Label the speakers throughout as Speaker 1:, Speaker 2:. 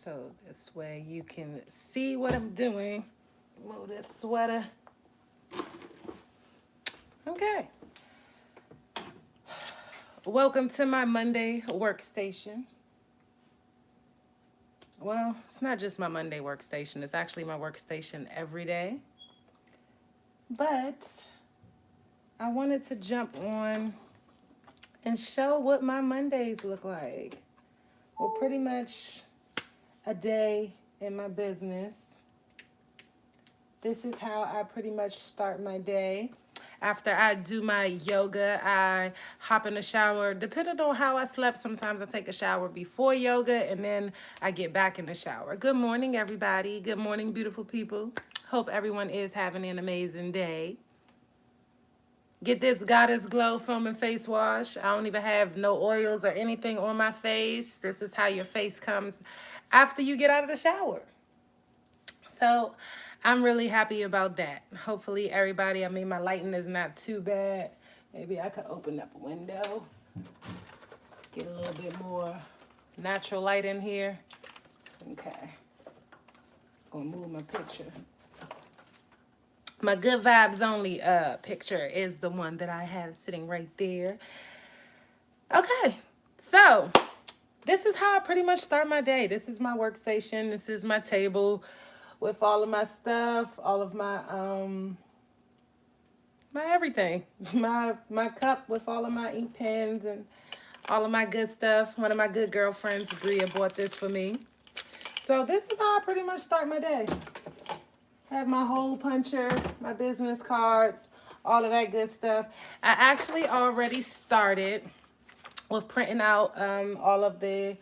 Speaker 1: so this way you can see what I'm doing. Move this sweater. Okay. Welcome to my Monday workstation. Well, it's not just my Monday workstation, it's actually my workstation every day. But I wanted to jump on and show what my Mondays look like. Well, pretty much a day in my business. This is how I pretty much start my day. After I do my yoga, I hop in the shower. Depending on how I slept, sometimes I take a shower before yoga and then I get back in the shower. Good morning, everybody. Good morning, beautiful people. Hope everyone is having an amazing day. Get this Goddess Glow Foam and Face Wash. I don't even have no oils or anything on my face. This is how your face comes after you get out of the shower. So I'm really happy about that. Hopefully everybody, I mean, my lighting is not too bad. Maybe I could open up a window, get a little bit more natural light in here. Okay. It's gonna move my picture. My Good Vibes Only picture is the one that I have sitting right there. Okay, so this is how I pretty much start my day. This is my workstation. This is my table with all of my stuff, all of my my everything. My cup with all of my ink pens and all of my good stuff. One of my good girlfriends, Bria, bought this for me. So this is how I pretty much start my day. Have my hole puncher, my business cards, all of that good stuff. I actually already started with printing out all of the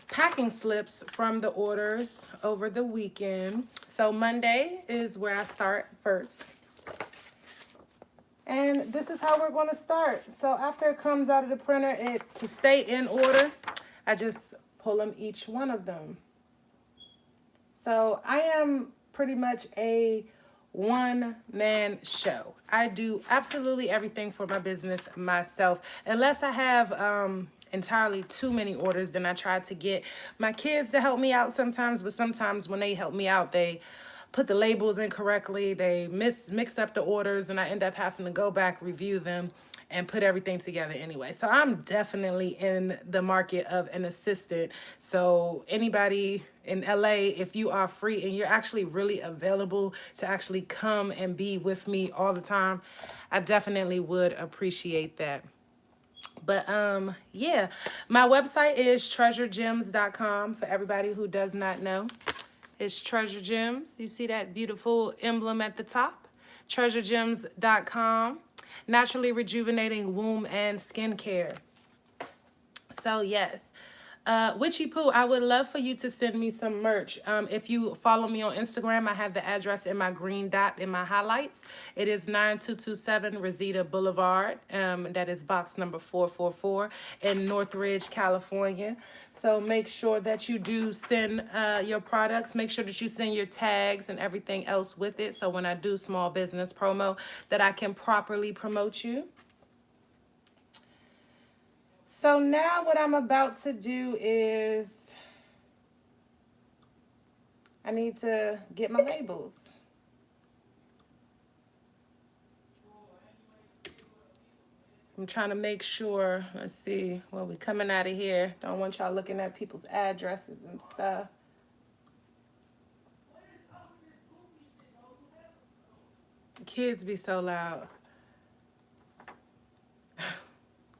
Speaker 1: packing slips from the orders over the weekend. So Monday is where I start first. And this is how we're going to start. So after it comes out of the printer, to stay in order, I just pull them, each one of them. So I am pretty much a one-man show. I do absolutely everything for my business myself. Unless I have entirely too many orders, then I try to get my kids to help me out sometimes. But sometimes when they help me out, they put the labels incorrectly. They mix up the orders, and I end up having to go back, review them, and put everything together anyway. So I'm definitely in the market of an assistant. So anybody in LA, if you are free and you're actually really available to actually come and be with me all the time, I definitely would appreciate that. But yeah, my website is treasuregems.com for everybody who does not know. It's Treasure Gems. You see that beautiful emblem at the top? treasuregems.com. Naturally rejuvenating womb and skincare. So yes, Witchy Poo, I would love for you to send me some merch. If you follow me on Instagram, I have the address in my green dot in my highlights. It is 9227 Reseda Boulevard. That is box number 444 in Northridge, California. So make sure that you do send your products. Make sure that you send your tags and everything else with it. So when I do small business promo, that I can properly promote you. So now what I'm about to do is I need to get my labels. I'm trying to make sure, let's see, well, we coming out of here. Don't want y'all looking at people's addresses and stuff. Kids be so loud.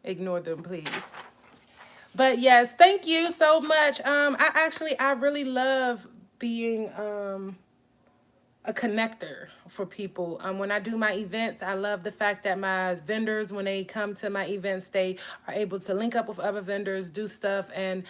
Speaker 1: Ignore them, please. But yes, thank you so much. I really love being a connector for people. When I do my events, I love the fact that my vendors, when they come to my events, they are able to link up with other vendors, do stuff, and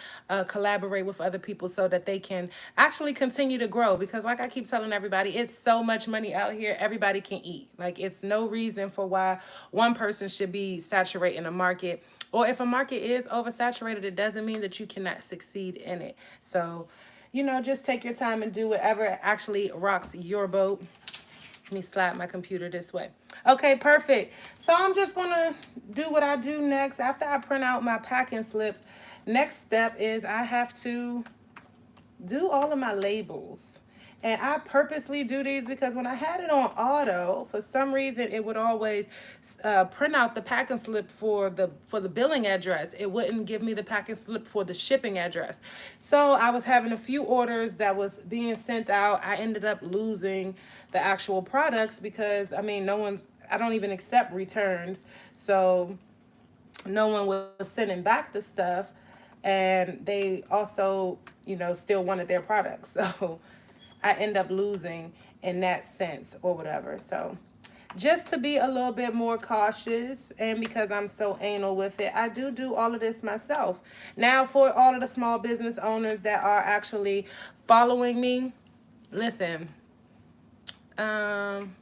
Speaker 1: collaborate with other people so that they can actually continue to grow. Because like I keep telling everybody, it's so much money out here, everybody can eat. Like, it's no reason for why one person should be saturating a market. Or if a market is oversaturated, it doesn't mean that you cannot succeed in it. So, you know, just take your time and do whatever actually rocks your boat. Let me slide my computer this way. Okay, perfect. So I'm just gonna do what I do next. After I print out my packing slips, next step is I have to do all of my labels. And I purposely do these because when I had it on auto, for some reason it would always print out the packing slip for the billing address. It wouldn't give me the packing slip for the shipping address. So I was having a few orders that was being sent out. I ended up losing the actual products because I don't even accept returns. So no one was sending back the stuff, and they also still wanted their products. So I end up losing in that sense or whatever. So just to be a little bit more cautious, and because I'm so anal with it, I do all of this myself. Now, for all of the small business owners that are actually following me, listen, um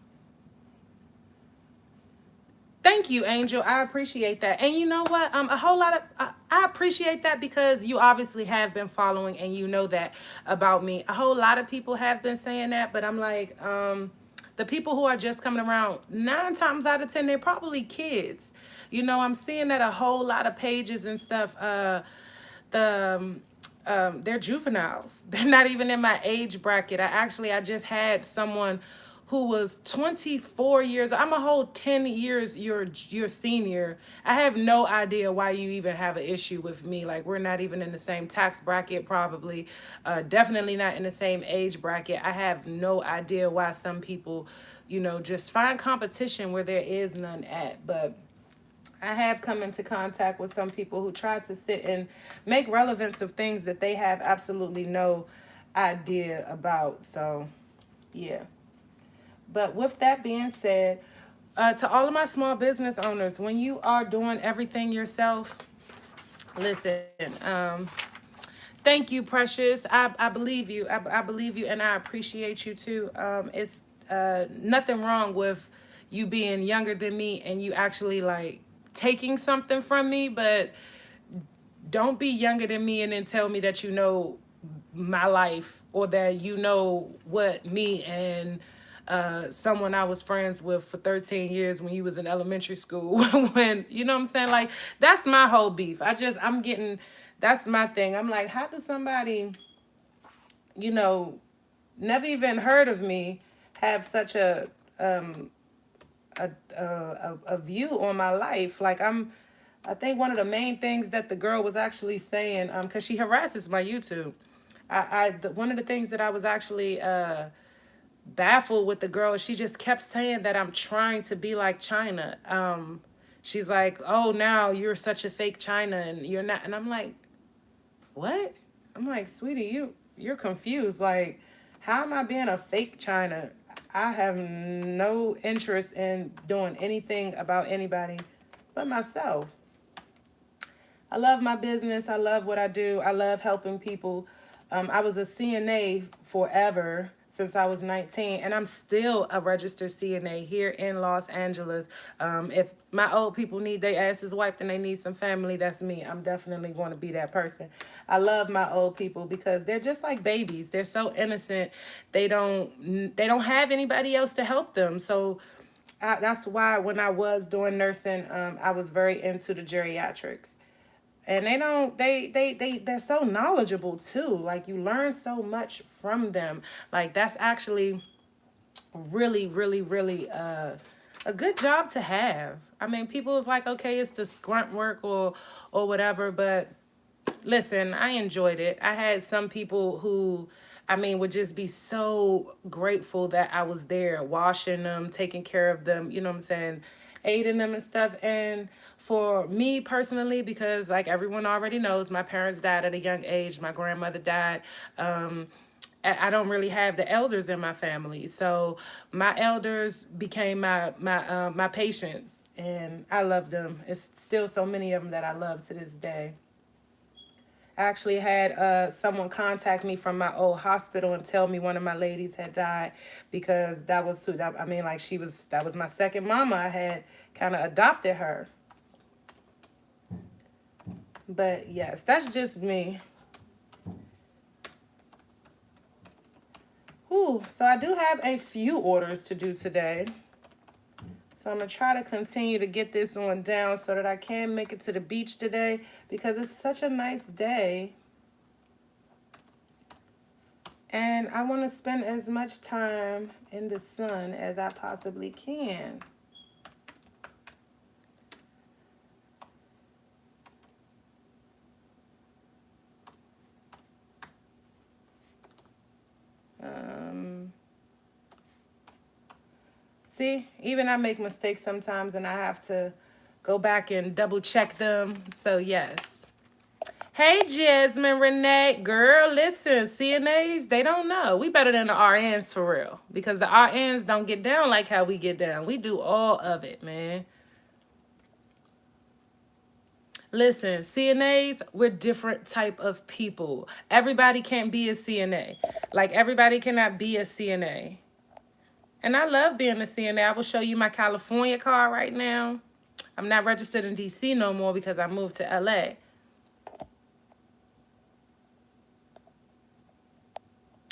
Speaker 1: thank you, Angel. I appreciate that. And you know what? A whole lot of I appreciate that because you obviously have been following and you know that about me. A whole lot of people have been saying that, but I'm like, the people who are just coming around, 9 times out of 10, they're probably kids. I'm seeing that a whole lot of pages and stuff. They're juveniles. They're not even in my age bracket. I just had someone who was 24 years. I'm a whole 10 years your senior. I have no idea why you even have an issue with me. Like, we're not even in the same tax bracket, probably. Definitely not in the same age bracket. I have no idea why some people, just find competition where there is none at. But I have come into contact with some people who try to sit and make relevance of things that they have absolutely no idea about. So, yeah. But with that being said, to all of my small business owners, when you are doing everything yourself, listen, thank you, Precious. I believe you. I believe you, and I appreciate you too. It's nothing wrong with you being younger than me and you actually like taking something from me, but don't be younger than me and then tell me that you know my life or that you know what me and someone I was friends with for 13 years when you was in elementary school when you know what I'm saying, like that's my whole beef. I'm getting, that's my thing. I'm like, how does somebody you know never even heard of me have such a view on my life? Like, I think one of the main things that the girl was actually saying, because she harasses my YouTube. One of the things that I was actually baffled with the girl, she just kept saying that I'm trying to be like China. She's like, oh, now you're such a fake China and you're not. And I'm like, what? I'm like, sweetie, you're confused. Like, how am I being a fake China? I have no interest in doing anything about anybody but myself. I love my business. I love what I do. I love helping people. I was a CNA forever since I was 19, and I'm still a registered CNA here in Los Angeles. If my old people need their asses wiped and they need some family, that's me. I'm definitely going to be that person. I love my old people because they're just like babies. They're so innocent. They don't have anybody else to help them. So that's why when I was doing nursing, I was very into the geriatrics. And they don't they're so knowledgeable too. Like, you learn so much from them. Like, that's actually really, really, really a good job to have. I mean, people is like, okay, it's the grunt work or whatever, but listen, I enjoyed it. I had some people who, would just be so grateful that I was there, washing them, taking care of them, you know what I'm saying, aiding them and stuff. And for me personally, because like everyone already knows, my parents died at a young age. My grandmother died. I don't really have the elders in my family, so my elders became my patients, and I love them. It's still so many of them that I love to this day. I actually had someone contact me from my old hospital and tell me one of my ladies had died, because that was who that, like, that was my second mama. I had kind of adopted her. But yes, that's just me. Ooh, so I do have a few orders to do today. So I'm going to try to continue to get this one down so that I can make it to the beach today because it's such a nice day. And I want to spend as much time in the sun as I possibly can. See, even I make mistakes sometimes and I have to go back and double check them. So yes. Hey, Jasmine Renee. Girl, listen, CNAs, they don't know. We better than the RNs for real. Because the RNs don't get down like how we get down. We do all of it, man. Listen, CNAs, we're different type of people. Everybody can't be a CNA. Like, everybody cannot be a CNA. And I love being a CNA. I will show you my California card right now. I'm not registered in DC no more because I moved to LA.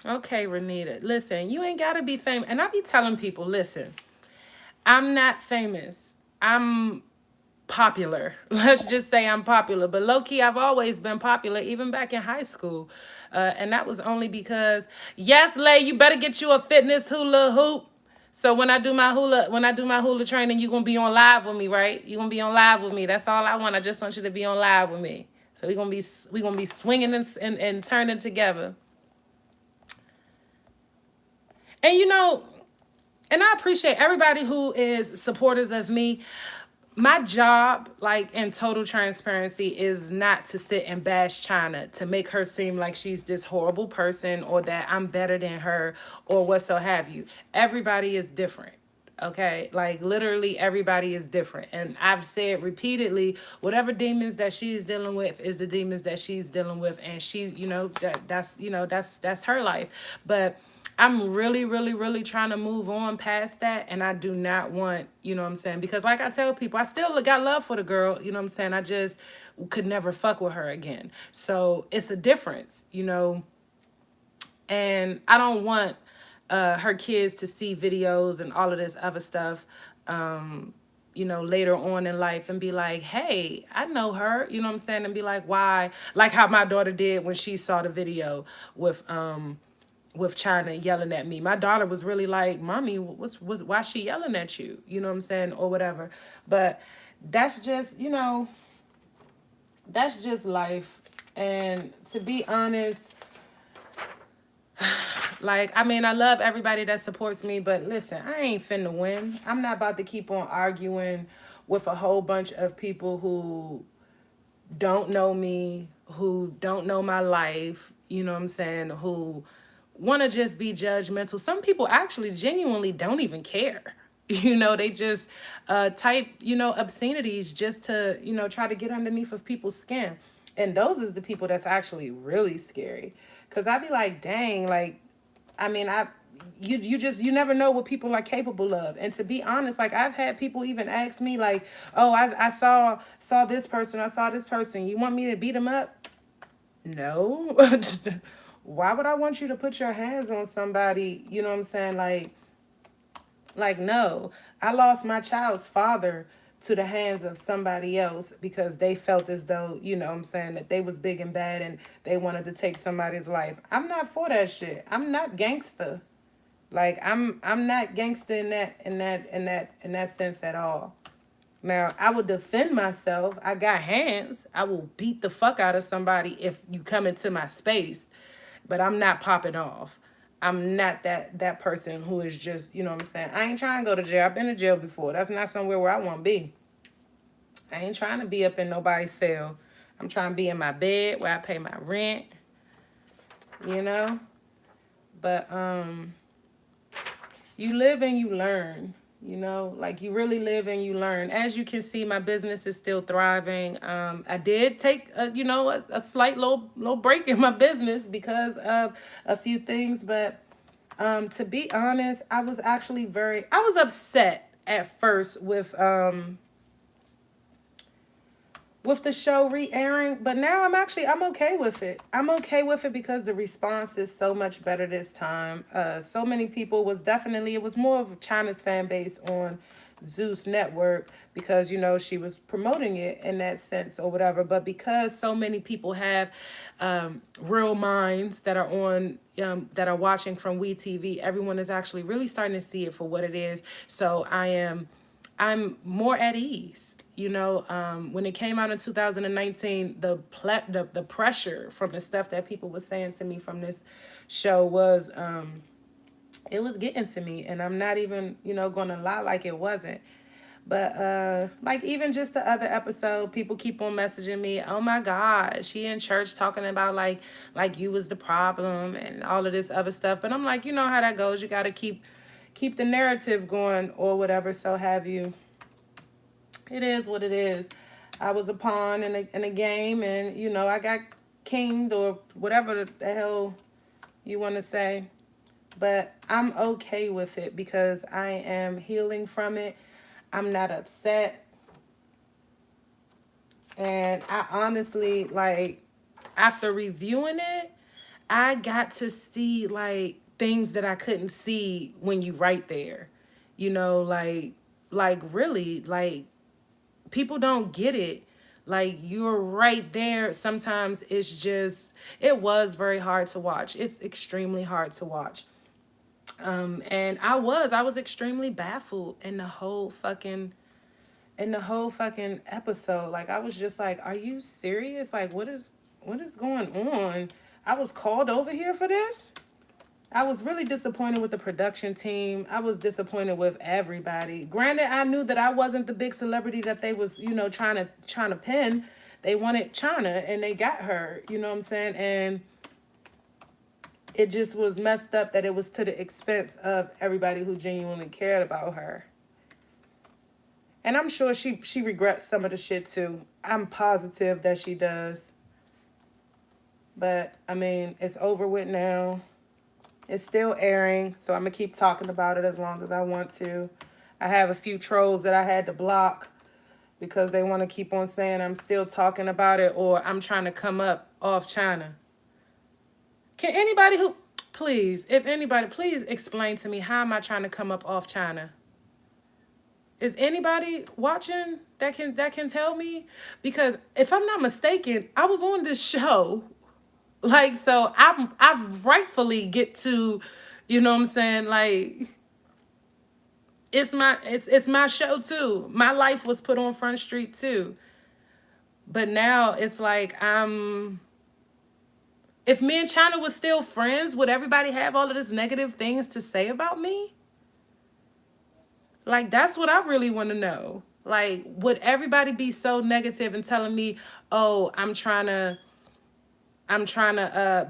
Speaker 1: Okay, Renita. Listen, you ain't got to be famous. And I be telling people, listen, I'm not famous. I'm popular. Let's just say I'm popular. But low-key, I've always been popular, even back in high school. And that was only because, yes, Lay, you better get you a fitness hula hoop. So when I do my hula training, you're gonna be on live with me, right? You're gonna be on live with me. That's all I want. I just want you to be on live with me. So we're gonna be swinging and turning together. And you know, and I appreciate everybody who is supporters of me. My job, like in total transparency, is not to sit and bash China to make her seem like she's this horrible person or that I'm better than her or what so have you. Everybody is different. Okay, like literally everybody is different. And I've said repeatedly, whatever demons that she's dealing with is the demons that she's dealing with. And she, that's her life. But I'm really, really, really trying to move on past that. And I do not want, you know what I'm saying? Because like I tell people, I still got love for the girl, you know what I'm saying? I just could never fuck with her again. So it's a difference, you know? And I don't want her kids to see videos and all of this other stuff, later on in life and be like, hey, I know her, you know what I'm saying? And be like, why? Like how my daughter did when she saw the video with China yelling at me. My daughter was really like, Mommy, why she yelling at you? You know what I'm saying? Or whatever. But that's just, that's just life. And to be honest, like, I mean, I love everybody that supports me, but listen, I ain't finna win. I'm not about to keep on arguing with a whole bunch of people who don't know me, who don't know my life, you know what I'm saying, who want to just be judgmental. Some people actually genuinely don't even care. They just type, obscenities just to, try to get underneath of people's skin. And those is the people that's actually really scary. Cause I'd be like, dang, like, I mean, you never know what people are capable of. And to be honest, like I've had people even ask me like, oh, I saw this person, I saw this person. You want me to beat them up? No. Why would I want you to put your hands on somebody? You know what I'm saying? Like no. I lost my child's father to the hands of somebody else because they felt as though, you know what I'm saying, that they was big and bad and they wanted to take somebody's life. I'm not for that shit. I'm not gangster. Like I'm not gangster in that sense at all. Now, I will defend myself. I got hands. I will beat the fuck out of somebody if you come into my space. But I'm not popping off. I'm not that person who is just, you know what I'm saying? I ain't trying to go to jail. I've been to jail before. That's not somewhere where I want to be. I ain't trying to be up in nobody's cell. I'm trying to be in my bed where I pay my rent. You know? But you live and you learn. Like you really live and you learn. As you can see, my business is still thriving. I did take a slight low break in my business because of a few things, but to be honest, I was upset at first with with the show re-airing, but now I'm okay with it. I'm okay with it because the response is so much better this time. So many people was definitely, it was more of China's fan base on Zeus Network because, you know, she was promoting it in that sense or whatever. But because so many people have real minds that are on that are watching from WeTV, everyone is actually really starting to see it for what it is. So I'm more at ease. You know, when it came out in 2019, the pressure from the stuff that people were saying to me from this show was it was getting to me, and I'm not even, you know, gonna lie like it wasn't. But like even just the other episode, people keep on messaging me, "Oh my God, she in church talking about like you was the problem and all of this other stuff." But I'm like, you know how that goes. You got to keep the narrative going or whatever. So have you. It is what it is. I was a pawn in a game, and you know I got kinged or whatever the hell you want to say. But I'm okay with it because I am healing from it. I'm not upset. And I honestly, like, after reviewing it, I got to see, like, things that I couldn't see when you right there. You know, like really, like, people don't get it. Like, you're right there. Sometimes it's just, it was very hard to watch. It's extremely hard to watch. And I was extremely baffled in the whole fucking episode. Like, I was just like, are you serious? Like, what is going on? I was called over here for this. I was really disappointed with the production team. I was disappointed with everybody. Granted, I knew that I wasn't the big celebrity that they was, you know, trying to pin. They wanted China and they got her, you know what I'm saying? And it just was messed up that it was to the expense of everybody who genuinely cared about her. And I'm sure she regrets some of the shit too. I'm positive that she does. But I mean, it's over with now. It's still airing, so I'm gonna keep talking about it as long as I want to. I have a few trolls that I had to block because they want to keep on saying I'm still talking about it or I'm trying to come up off China. Can anybody who please, if anybody, please explain to me how am I trying to come up off China? Is anybody watching that can tell me? Because if I'm not mistaken, I was on this show. Like, so I rightfully get to, you know what I'm saying? Like, it's my show too. My life was put on Front Street too. But now it's like if me and China was still friends, would everybody have all of this negative things to say about me? Like, that's what I really want to know. Like, would everybody be so negative and telling me, "Oh, I'm trying to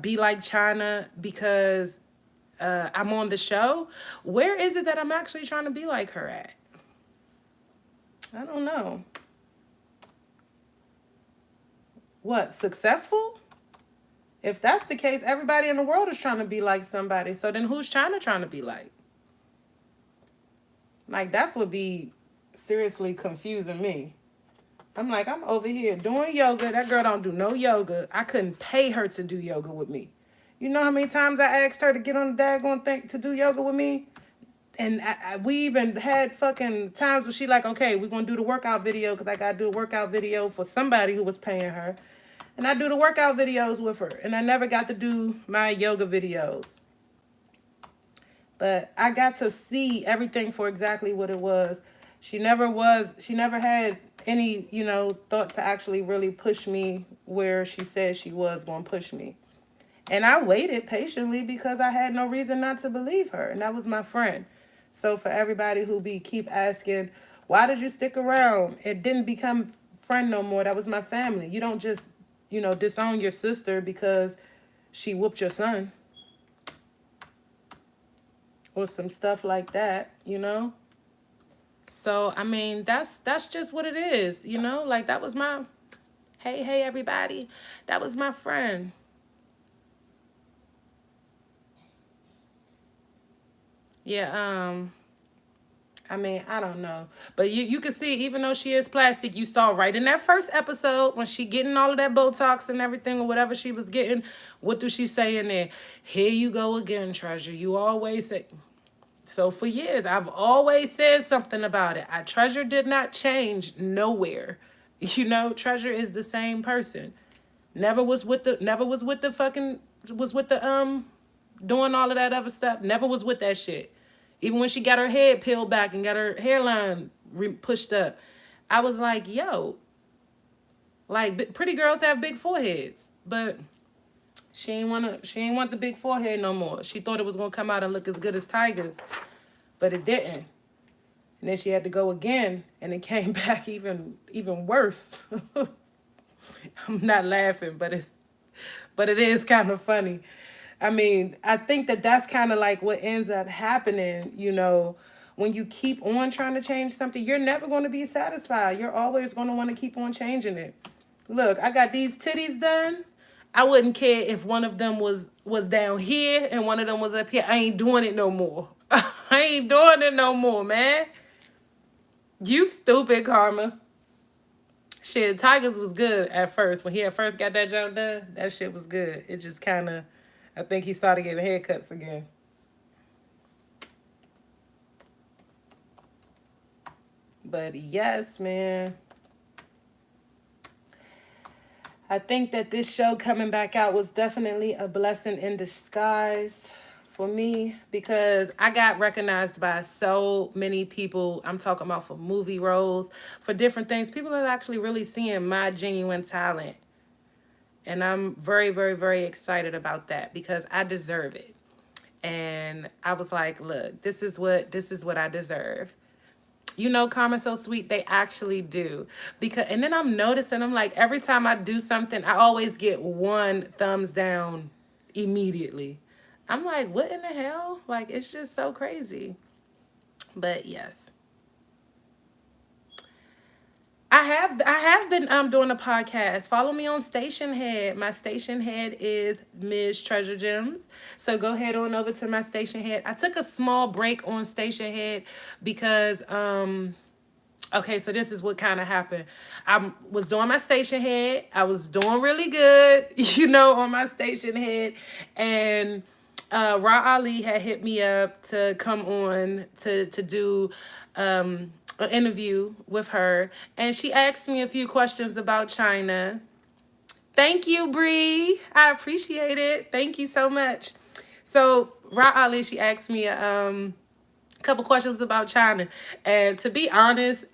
Speaker 1: be like China because I'm on the show"? Where is it that I'm actually trying to be like her at? I don't know. What, successful? If that's the case, everybody in the world is trying to be like somebody. So then who's China trying to be like? Like, that's what be seriously confusing me. I'm like, I'm over here doing yoga. That girl don't do no yoga. I couldn't pay her to do yoga with me. You know how many times I asked her to get on the daggone thing to do yoga with me? And we even had fucking times where she like, okay, we're going to do the workout video because I got to do a workout video for somebody who was paying her. And I do the workout videos with her. And I never got to do my yoga videos. But I got to see everything for exactly what it was. She never had any, you know, thought to actually really push me where she said she was going to push me. And I waited patiently because I had no reason not to believe her. And that was my friend. So for everybody who keep asking, why did you stick around? It didn't become friend no more. That was my family. You don't just, you know, disown your sister because she whooped your son or some stuff like that, you know? So I mean, that's just what it is, you know? Like, that was my hey everybody. That was my friend. Yeah, I mean, I don't know. But you can see, even though she is plastic, you saw right in that first episode when she getting all of that Botox and everything or whatever she was getting, what do she say in there? Here you go again, Treasure. You always say. So for years, I've always said something about it. Treasure did not change nowhere. You know, Treasure is the same person. Never was with the fucking, was with the, doing all of that other stuff. Never was with that shit. Even when she got her head peeled back and got her hairline pushed up, I was like, yo, like pretty girls have big foreheads, but she ain't want the big forehead no more. She thought it was gonna come out and look as good as Tiger's, but it didn't. And then she had to go again, and it came back even worse. I'm not laughing, but it is kind of funny. I mean, I think that's kind of like what ends up happening, you know, when you keep on trying to change something, you're never going to be satisfied. You're always going to want to keep on changing it. Look, I got these titties done. I wouldn't care if one of them was down here and one of them was up here. I ain't doing it no more. I ain't doing it no more, man. You stupid, Karma. Shit, Tigers was good at first. When he had first got that jump done, that shit was good. It just kind of, I think he started getting haircuts again. But yes, man. I think that this show coming back out was definitely a blessing in disguise for me, because I got recognized by so many people. I'm talking about for movie roles, for different things. People are actually really seeing my genuine talent. And I'm very, very, very excited about that because I deserve it. And I was like, look, this is what I deserve. You know, Karma's so sweet, they actually do. And then I'm noticing, I'm like, every time I do something, I always get one thumbs down immediately. I'm like, what in the hell? Like, it's just so crazy. But yes. I have been doing a podcast. Follow me on Station Head. My Station Head is Ms. Treasure Gems. So go head on over to my Station Head. I took a small break on Station Head because okay, so this is what kind of happened. I was doing my Station Head. I was doing really good, you know, on my Station Head, and Ra Ali had hit me up to come on to do an interview with her, and she asked me a few questions about China. Thank you, Bree. I appreciate it. Thank you so much. So Ra Ali, she asked me a couple questions about China, and to be honest,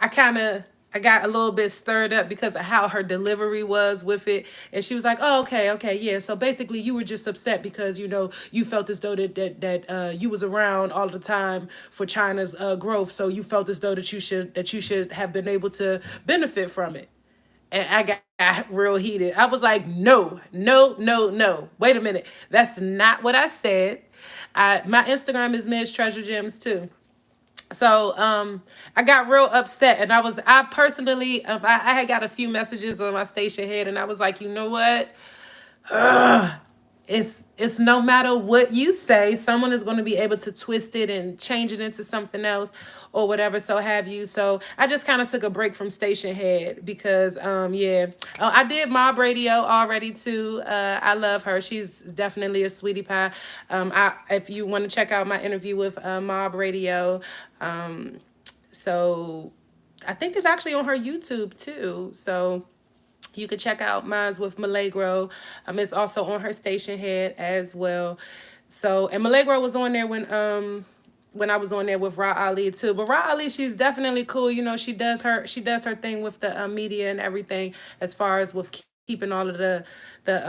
Speaker 1: I got a little bit stirred up because of how her delivery was with it. And she was like, oh, okay, yeah. So basically you were just upset because, you know, you felt as though that you was around all the time for China's growth. So you felt as though that you should have been able to benefit from it. And I got real heated. I was like, no. Wait a minute. That's not what I said. My Instagram is Ms. Treasure Gems too. So I got real upset, and I personally, I had got a few messages on my Station Head, and I was like, you know what? It's no matter what you say, someone is going to be able to twist it and change it into something else or whatever, so have you. So I just kind of took a break from Station Head because, yeah. I did Mob Radio already too. I love her. She's definitely a sweetie pie. If you want to check out my interview with Mob Radio, so I think it's actually on her YouTube too. So you could check out mine with Milagro. It's also on her Station Head as well. So, and Milagro was on there when I was on there with Ra Ali too. But Ra Ali, she's definitely cool. You know, she does her thing with the media and everything as far as with keeping all of the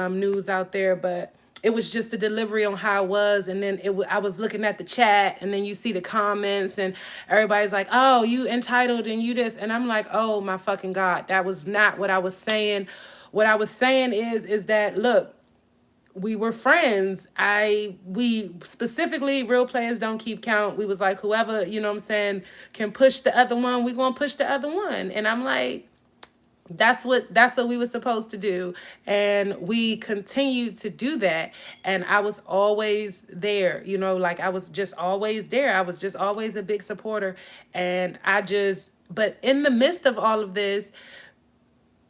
Speaker 1: news out there. But it was just the delivery on how it was, and then I was looking at the chat, and then you see the comments, and everybody's like, oh, you entitled and you this, and I'm like, oh my fucking God, that was not what I was saying. What I was saying is that, look, we were friends. We specifically, Real Players Don't Keep Count. We was like, whoever, you know what I'm saying, can push the other one, we gonna push the other one. And I'm like, That's what we were supposed to do, and we continued to do that. And I was always there, like I was just always there. I was just always a big supporter. And but in the midst of all of this,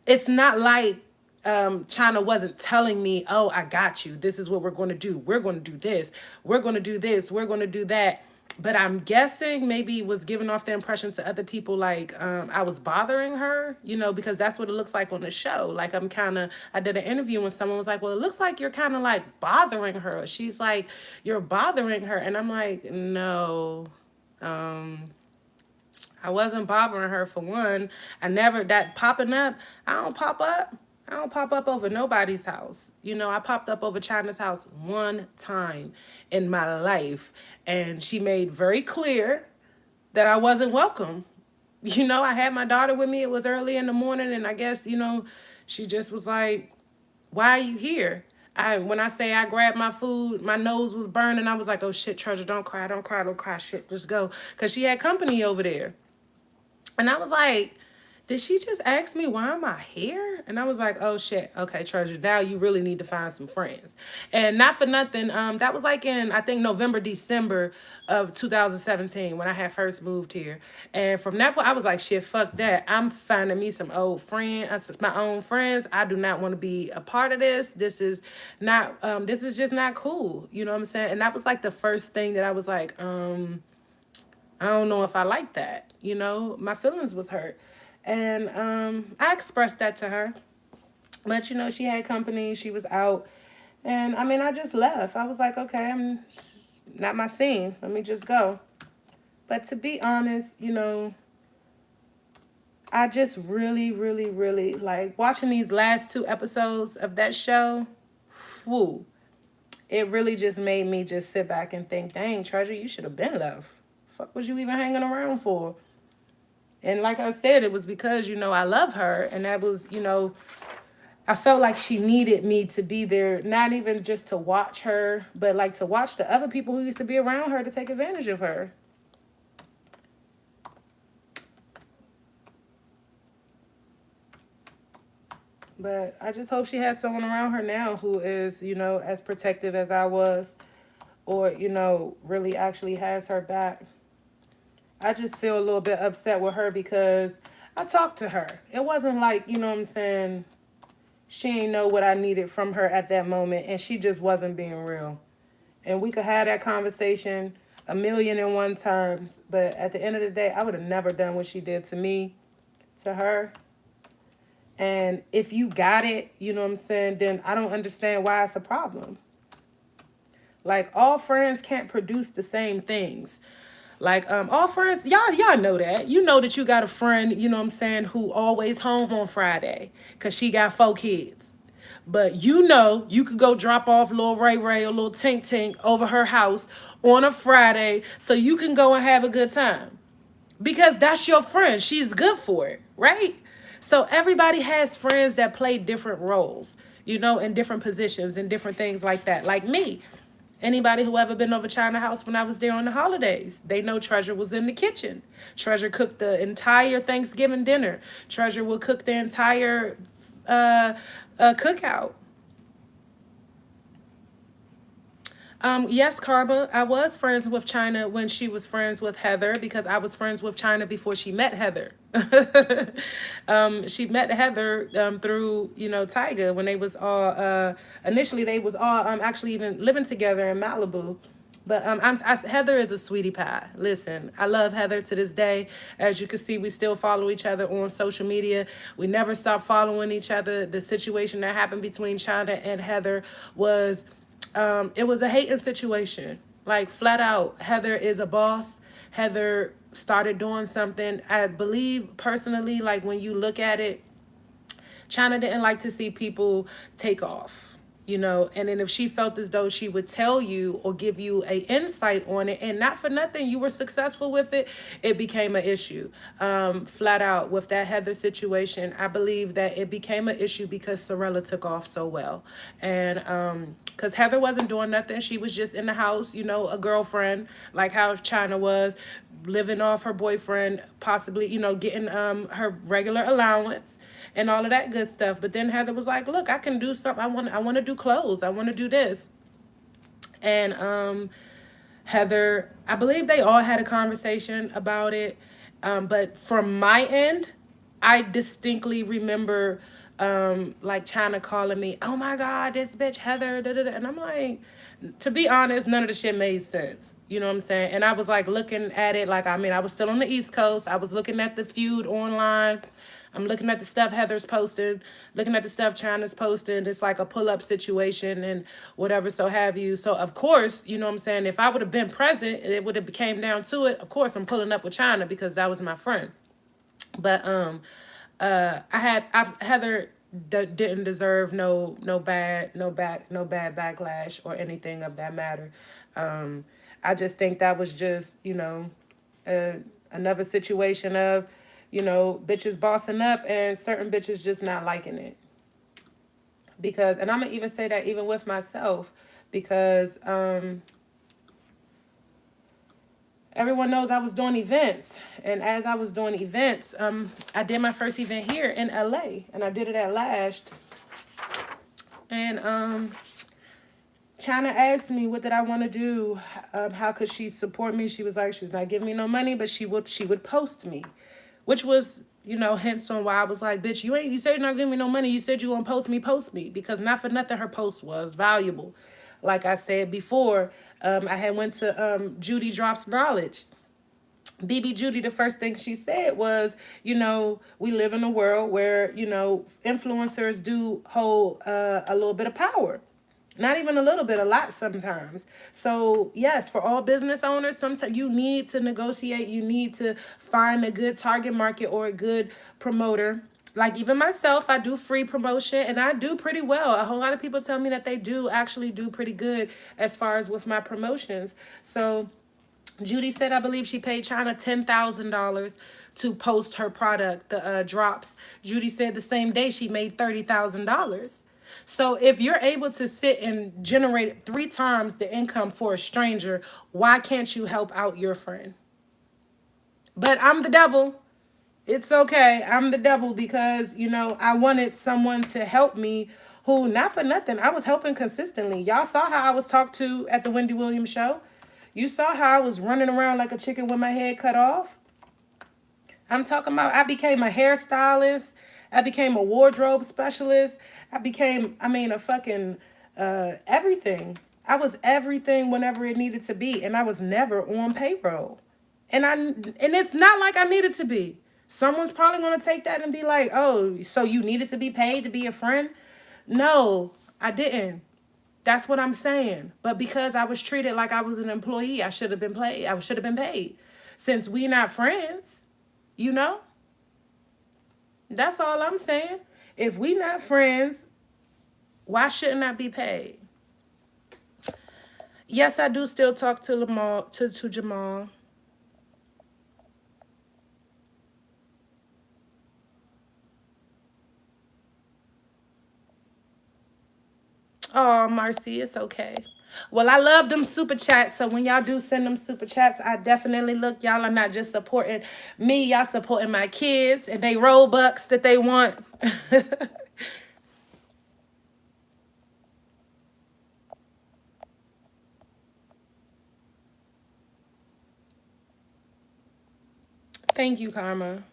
Speaker 1: it's not like China wasn't telling me, oh, I got you. This is what we're going to do. We're going to do this. We're going to do this. We're going to do that. But I'm guessing maybe was giving off the impression to other people like I was bothering her, because that's what it looks like on the show. Like I did an interview and someone was like, well, it looks like you're kind of like bothering her. She's like, you're bothering her. And I'm like, no. I wasn't bothering her for one. That popping up, I don't pop up. I don't pop up over nobody's house. I popped up over China's house one time in my life. And she made very clear that I wasn't welcome. I had my daughter with me. It was early in the morning. And I guess, she just was like, why are you here? When I say I grabbed my food, my nose was burning. I was like, oh shit, Treasure, don't cry, don't cry, don't cry, shit, just go. Because she had company over there. And I was like, did she just ask me why am I here? And I was like, oh shit, okay, Treasure, now you really need to find some friends. And not for nothing, that was like in, I think, November, December of 2017 when I had first moved here. And from that point, I was like, shit, fuck that. I'm finding me some old friends, my own friends. I do not want to be a part of this. This is just not cool. You know what I'm saying? And that was like the first thing that I was like, I don't know if I like that. My feelings was hurt. And I expressed that to her. But, she had company. She was out. And, I just left. I was like, okay, I'm not my scene. Let me just go. But to be honest, I just really, really, really like watching these last 2 episodes of that show. Woo. It really just made me just sit back and think, dang, Treasure, you should have been left. Fuck was you even hanging around for? And like I said, it was because, I love her. And that was, I felt like she needed me to be there, not even just to watch her, but like to watch the other people who used to be around her to take advantage of her. But I just hope she has someone around her now who is, as protective as I was, or, really actually has her back. I just feel a little bit upset with her because I talked to her. It wasn't like, what I'm saying, she ain't know what I needed from her at that moment, and she just wasn't being real. And we could have that conversation 1,000,001 times, but at the end of the day, I would have never done what she did to me, to her. And if you got it, what I'm saying, then I don't understand why it's a problem. Like, all friends can't produce the same things. Like, all friends, y'all know that. You know that you got a friend, what I'm saying, who always home on Friday because she got 4 kids. But you could go drop off little Ray Ray or little Tink Tink over her house on a Friday so you can go and have a good time. Because that's your friend. She's good for it, right? So everybody has friends that play different roles, in different positions and different things like that. Like me. Anybody who ever been over China House when I was there on the holidays, they know Treasure was in the kitchen. Treasure cooked the entire Thanksgiving dinner. Treasure will cook the entire cookout. Yes, Karma, I was friends with China when she was friends with Heather because I was friends with China before she met Heather. She met Heather through, Tyga when they was all, initially they was all actually even living together in Malibu. But Heather is a sweetie pie. Listen, I love Heather to this day. As you can see, we still follow each other on social media. We never stop following each other. The situation that happened between China and Heather was... it was a hating situation. Like, flat out, Heather is a boss. Heather started doing something. I believe, personally, like, when you look at it, China didn't like to see people take off. And then if she felt as though she would tell you or give you a insight on it, and not for nothing, you were successful with it, it became an issue. Flat out, with that Heather situation, I believe that it became an issue because Sorella took off so well. And because Heather wasn't doing nothing. She was just in the house, a girlfriend, like how China was, living off her boyfriend, possibly, getting her regular allowance. and all of that good stuff. But then Heather was like, look, I can do something. I want to do clothes. I want to do this. And Heather, I believe they all had a conversation about it. But from my end, I distinctly remember like China calling me, oh my God, this bitch Heather, da, da, da. And I'm like, to be honest, none of the shit made sense. You know what I'm saying? And I was like looking at it, like, I mean, I was still on the East Coast. I was looking at the feud online. I'm looking at the stuff Heather's posted, looking at the stuff China's posted. It's like a pull-up situation and whatever, so have you. So of course, you know what I'm saying, if I would have been present and it would have came down to it, of course I'm pulling up with China because that was my friend. But Heather didn't deserve no bad backlash or anything of that matter. I just think that was just, another situation of, bitches bossing up and certain bitches just not liking it. Because, and I'm gonna even say that even with myself, because everyone knows I was doing events. And as I was doing events, I did my first event here in LA, and I did it at Lashed. And China asked me what did I want to do, how could she support me. She was like, she's not giving me no money, but she would post me, which was, hints on why I was like, bitch, you said you're not giving me no money, you said you gonna post me, because not for nothing her post was valuable. Like I said before, I had went to Judy Drops Knowledge. BB Judy, the first thing she said was, we live in a world where, influencers do hold a little bit of power. Not even a little bit, a lot sometimes. So yes, for all business owners, sometimes you need to negotiate. You need to find a good target market or a good promoter. Like even myself, I do free promotion and I do pretty well. A whole lot of people tell me that they do actually do pretty good as far as with my promotions. So Judy said, I believe she paid China $10,000 to post her product, the drops. Judy said the same day she made $30,000. So if you're able to sit and generate 3 times the income for a stranger, why can't you help out your friend? But I'm the devil. It's okay. I'm the devil because, I wanted someone to help me who, not for nothing, I was helping consistently. Y'all saw how I was talked to at the Wendy Williams show. You saw how I was running around like a chicken with my head cut off. I'm talking about I became a hairstylist. I became a wardrobe specialist. I became, a fucking everything. I was everything whenever it needed to be. And I was never on payroll. And it's not like I needed to be. Someone's probably going to take that and be like, oh, so you needed to be paid to be a friend? No, I didn't. That's what I'm saying. But because I was treated like I was an employee, I should have been paid. I should have been paid. Since we not friends, that's all I'm saying. If we not friends, why shouldn't I be paid? Yes, I do still talk to Jamal. Oh, Marcy, it's okay. Well, I love them super chats. So when y'all do send them super chats, I definitely look. Y'all are not just supporting me. Y'all supporting my kids and they Robux that they want. Thank you, Karma.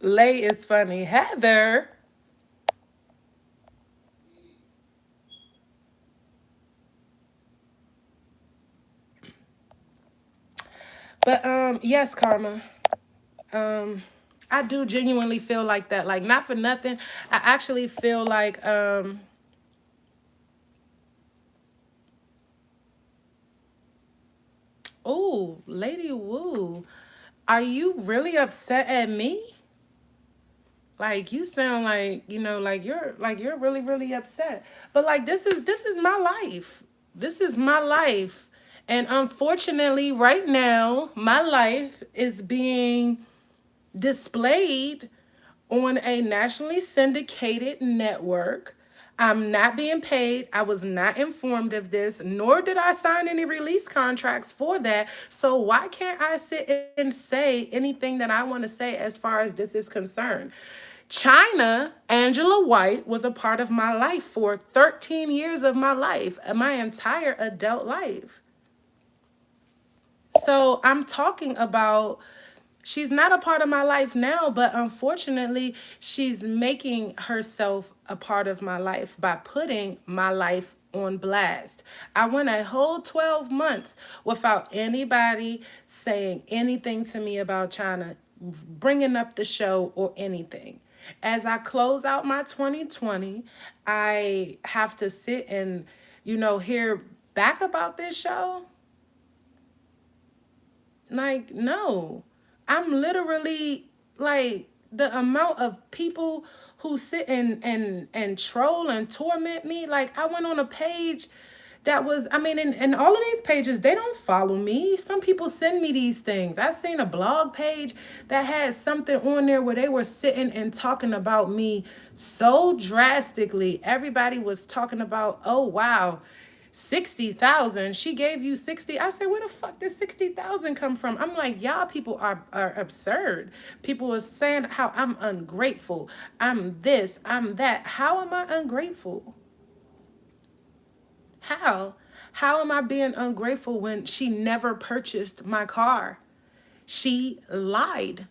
Speaker 1: Lay is funny. Heather. But yes, Karma. I do genuinely feel like that. Like not for nothing. I actually feel like oh, Lady Woo. Are you really upset at me? Like you sound like, like you're really, really upset. But like this is my life. This is my life. And unfortunately, right now, my life is being displayed on a nationally syndicated network. I'm not being paid. I was not informed of this, nor did I sign any release contracts for that. So why can't I sit and say anything that I want to say as far as this is concerned? China, Angela White, was a part of my life for 13 years of my life, my entire adult life. So I'm talking about she's not a part of my life now, but unfortunately, she's making herself a part of my life by putting my life on blast. I went a whole 12 months without anybody saying anything to me about China, bringing up the show or anything. As I close out my 2020, I have to sit and, hear back about this show. Like, no. I'm literally like the amount of people who sit and troll and torment me. Like, I went on a page that was, I mean, and all of these pages, they don't follow me. Some people send me these things. I seen a blog page that had something on there where they were sitting and talking about me so drastically. Everybody was talking about, oh wow, 60,000. She gave you 60. I said, where the fuck did 60,000 come from? I'm like, y'all people are absurd. People were saying how I'm ungrateful. I'm this, I'm that. How am I ungrateful? How? How am I being ungrateful when she never purchased my car? She lied.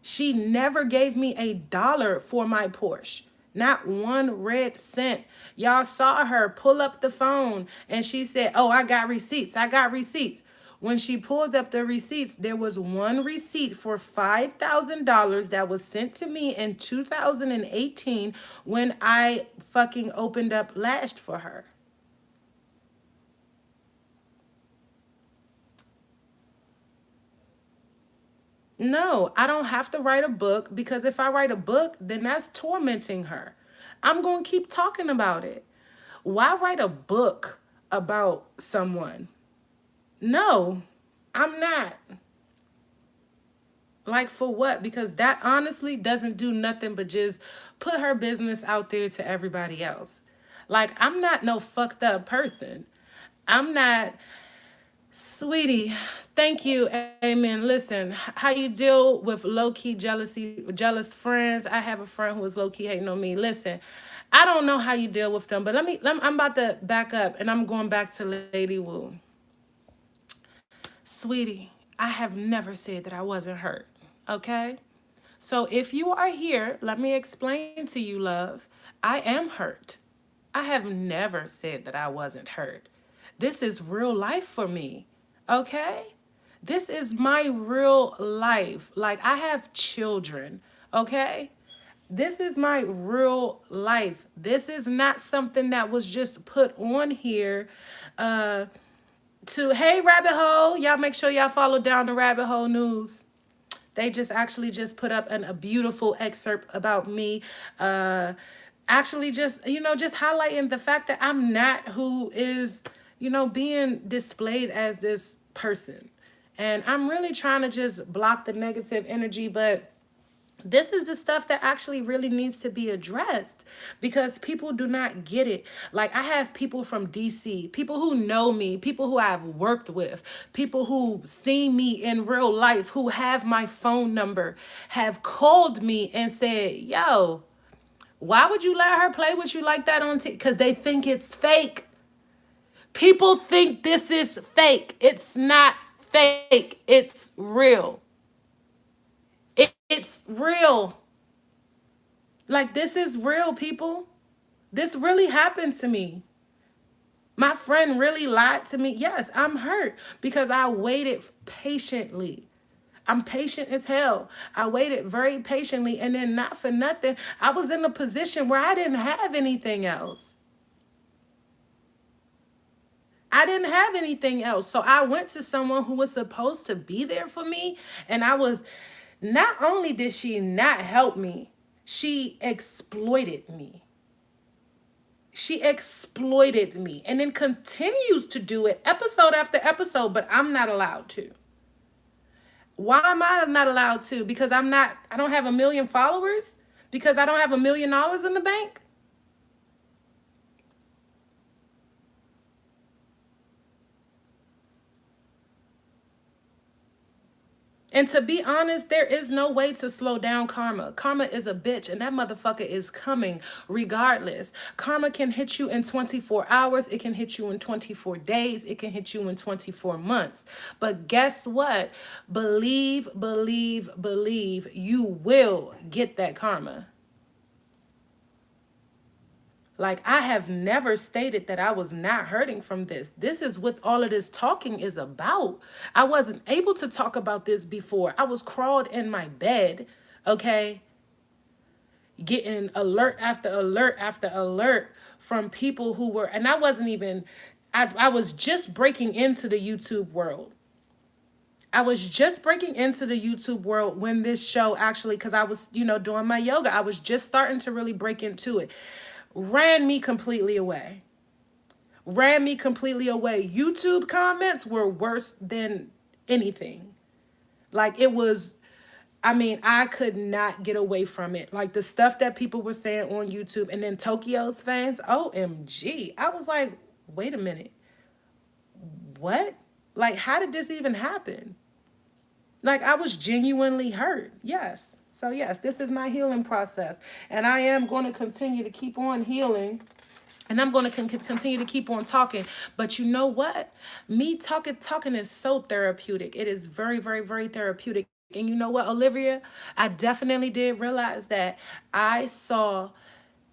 Speaker 1: She never gave me $1 for my Porsche. Not one red cent. Y'all saw her pull up the phone and she said, oh, I got receipts. I got receipts. When she pulled up the receipts, there was one receipt for $5,000 that was sent to me in 2018 when I fucking opened up Lashed for her. No, I don't have to write a book because if I write a book, then that's tormenting her. I'm going to keep talking about it. Why write a book about someone? No, I'm not. Like, for what? Because that honestly doesn't do nothing but just put her business out there to everybody else. Like, I'm not no fucked up person. I'm not. Sweetie, thank you. Amen. Listen, how you deal with low-key jealousy, jealous friends? I have a friend who is low-key hating on me. Listen, I don't know how you deal with them, but I'm about to back up and I'm going back to Lady Wu. Sweetie, I have never said that I wasn't hurt. Okay? So if you are here, let me explain to you, love. I am hurt. I have never said that I wasn't hurt. This is real life for me. Okay? This is my real life. Like, I have children. Okay? This is my real life. This is not something that was just put on here to, hey, Rabbit Hole. Y'all make sure y'all follow Down the Rabbit Hole News. They just actually just put up a beautiful excerpt about me. Actually just, just highlighting the fact that I'm not who is, being displayed as this person. And I'm really trying to just block the negative energy, but this is the stuff that actually really needs to be addressed because people do not get it. Like, I have people from DC, people who know me, people who I've worked with, people who see me in real life, who have my phone number, have called me and said, yo, why would you let her play with you like that on TV? Because they think it's fake. People think this is fake. It's not fake. It's real. It's real. Like, this is real, people. This really happened to me. My friend really lied to me. Yes, I'm hurt because I waited patiently. I'm patient as hell. I waited very patiently, and then not for nothing, I was in a position where I didn't have anything else. I didn't have anything else. So I went to someone who was supposed to be there for me, and not only did she not help me, she exploited me. She exploited me and then continues to do it episode after episode, but I'm not allowed to. Why am I not allowed to? Because I don't have 1 million followers? Because I don't have $1 million in the bank? And to be honest, there is no way to slow down karma. Karma is a bitch, and that motherfucker is coming regardless. Karma can hit you in 24 hours. It can hit you in 24 days. It can hit you in 24 months. But guess what? Believe, believe, believe. You will get that karma. Like, I have never stated that I was not hurting from this. This is what all of this talking is about. I wasn't able to talk about this before. I was crawled in my bed, okay, getting alert after alert after alert from people who were, and I wasn't even, I was just breaking into the YouTube world. I was just breaking into the YouTube world when this show actually, because I was, doing my yoga. I was just starting to really break into it. Ran me completely away. Ran me completely away. YouTube comments were worse than anything. Like, it was, I could not get away from it. Like, the stuff that people were saying on YouTube, and then Tokyo's fans, OMG. I was like, wait a minute. What? Like, how did this even happen? Like, I was genuinely hurt. Yes. So yes, this is my healing process. And I am going to continue to keep on healing. And I'm going to continue to keep on talking. But you know what? Me talking is so therapeutic. It is very, very, very therapeutic. And you know what, Olivia? I definitely did realize that I saw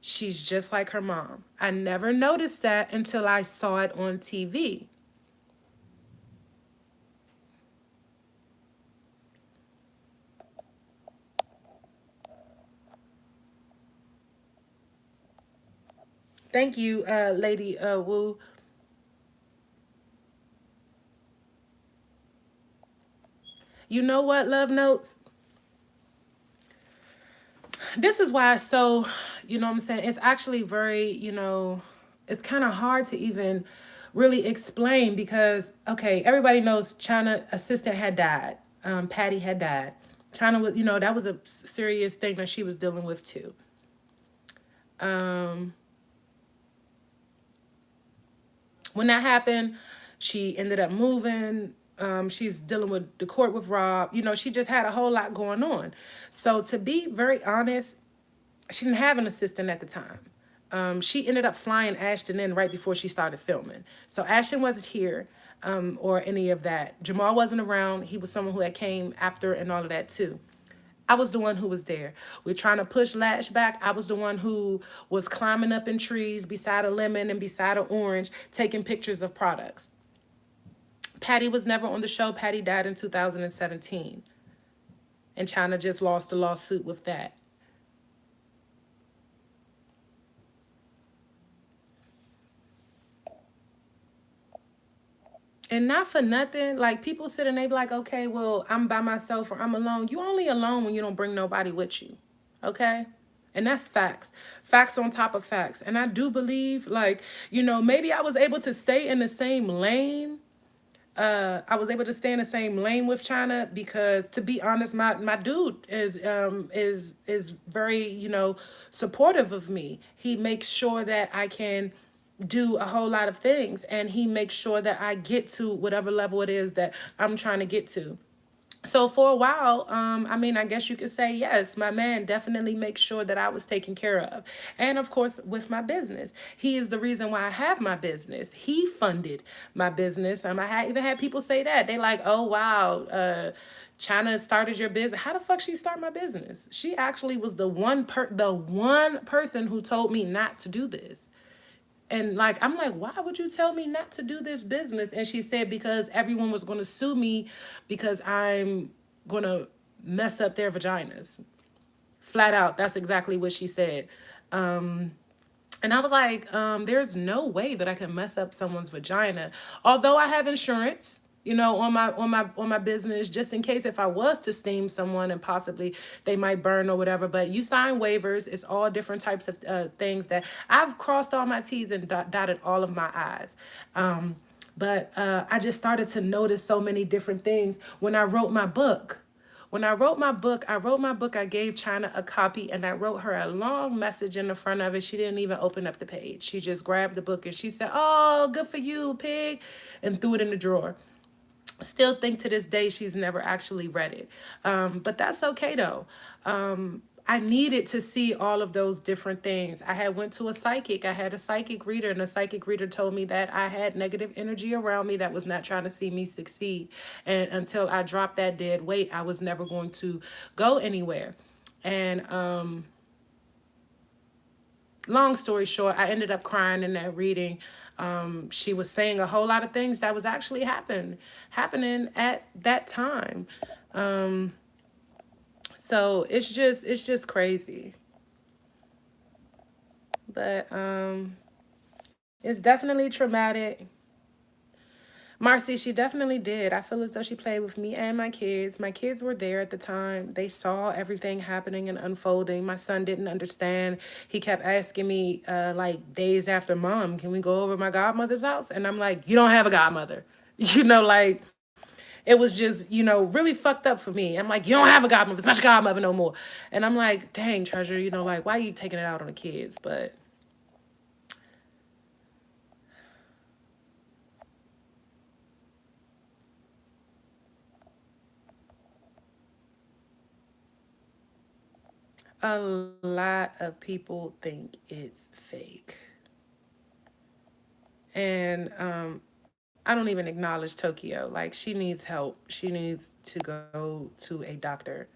Speaker 1: she's just like her mom. I never noticed that until I saw it on TV. Thank you, Lady Wu. You know what, Love Notes? This is why it's so, you know what I'm saying? It's actually very, it's kind of hard to even really explain because, okay, everybody knows China assistant had died. Patty had died. China was, that was a serious thing that she was dealing with too. When that happened, she ended up moving. She's dealing with the court with Rob. She just had a whole lot going on. So to be very honest, she didn't have an assistant at the time. She ended up flying Ashton in right before she started filming. So Ashton wasn't here or any of that. Jamal wasn't around. He was someone who had came after and all of that too. I was the one who was there. We're trying to push Lash back. I was the one who was climbing up in trees beside a lemon and beside an orange, taking pictures of products. Patty was never on the show. Patty died in 2017. And China just lost the lawsuit with that. And not for nothing, like people sit and they be like, okay, well, I'm by myself or I'm alone. You only alone when you don't bring nobody with you. Okay? And that's facts. Facts on top of facts. And I do believe, like, maybe I was able to stay in the same lane. I was able to stay in the same lane with China because, to be honest, my dude is very, supportive of me. He makes sure that I can do a whole lot of things, and he makes sure that I get to whatever level it is that I'm trying to get to. So for a while, I guess you could say, yes, my man definitely makes sure that I was taken care of. And of course, with my business, he is the reason why I have my business. He funded my business. I even had people say that. They like, oh, wow, China started your business. How the fuck she start my business? She actually was the one person who told me not to do this. And like, I'm like, why would you tell me not to do this business? And she said, because everyone was going to sue me because I'm going to mess up their vaginas. Flat out. That's exactly what she said. And I was like, there's no way that I can mess up someone's vagina. Although I have insurance, on my business, just in case if I was to steam someone and possibly they might burn or whatever. But you sign waivers. It's all different types of things that I've crossed all my T's and dotted all of my I's. But I just started to notice so many different things when I wrote my book. When I wrote my book, I gave China a copy and I wrote her a long message in the front of it. She didn't even open up the page. She just grabbed the book and she said, oh, good for you, pig, and threw it in the drawer. Still think to this day she's never actually read it. But that's okay though. I needed to see all of those different things. I had went to a psychic. I had a psychic reader, and the psychic reader told me that I had negative energy around me that was not trying to see me succeed. And until I dropped that dead weight, I was never going to go anywhere. And long story short, I ended up crying in that reading. She was saying a whole lot of things that was actually happening at that time. So it's just crazy. But it's definitely traumatic. Marcy, she definitely did. I feel as though she played with me and my kids. My kids were there at the time. They saw everything happening and unfolding. My son didn't understand. He kept asking me, like days after, Mom, can we go over my godmother's house? And I'm like, you don't have a godmother. Like it was just, really fucked up for me. I'm like, you don't have a godmother. It's not your godmother no more. And I'm like, dang, Treasure, like, why are you taking it out on the kids? But a lot of people think it's fake. And I don't even acknowledge Tokyo. Like, she needs help. She needs to go to a doctor.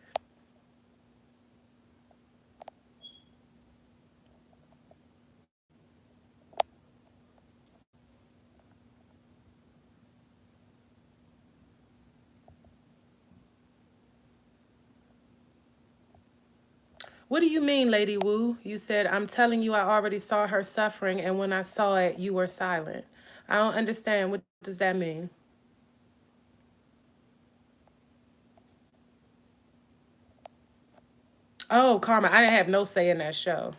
Speaker 1: What do you mean, Lady Wu? You said, I'm telling you, I already saw her suffering, and when I saw it, you were silent. I don't understand. What does that mean? Oh, Karma, I didn't have no say in that show.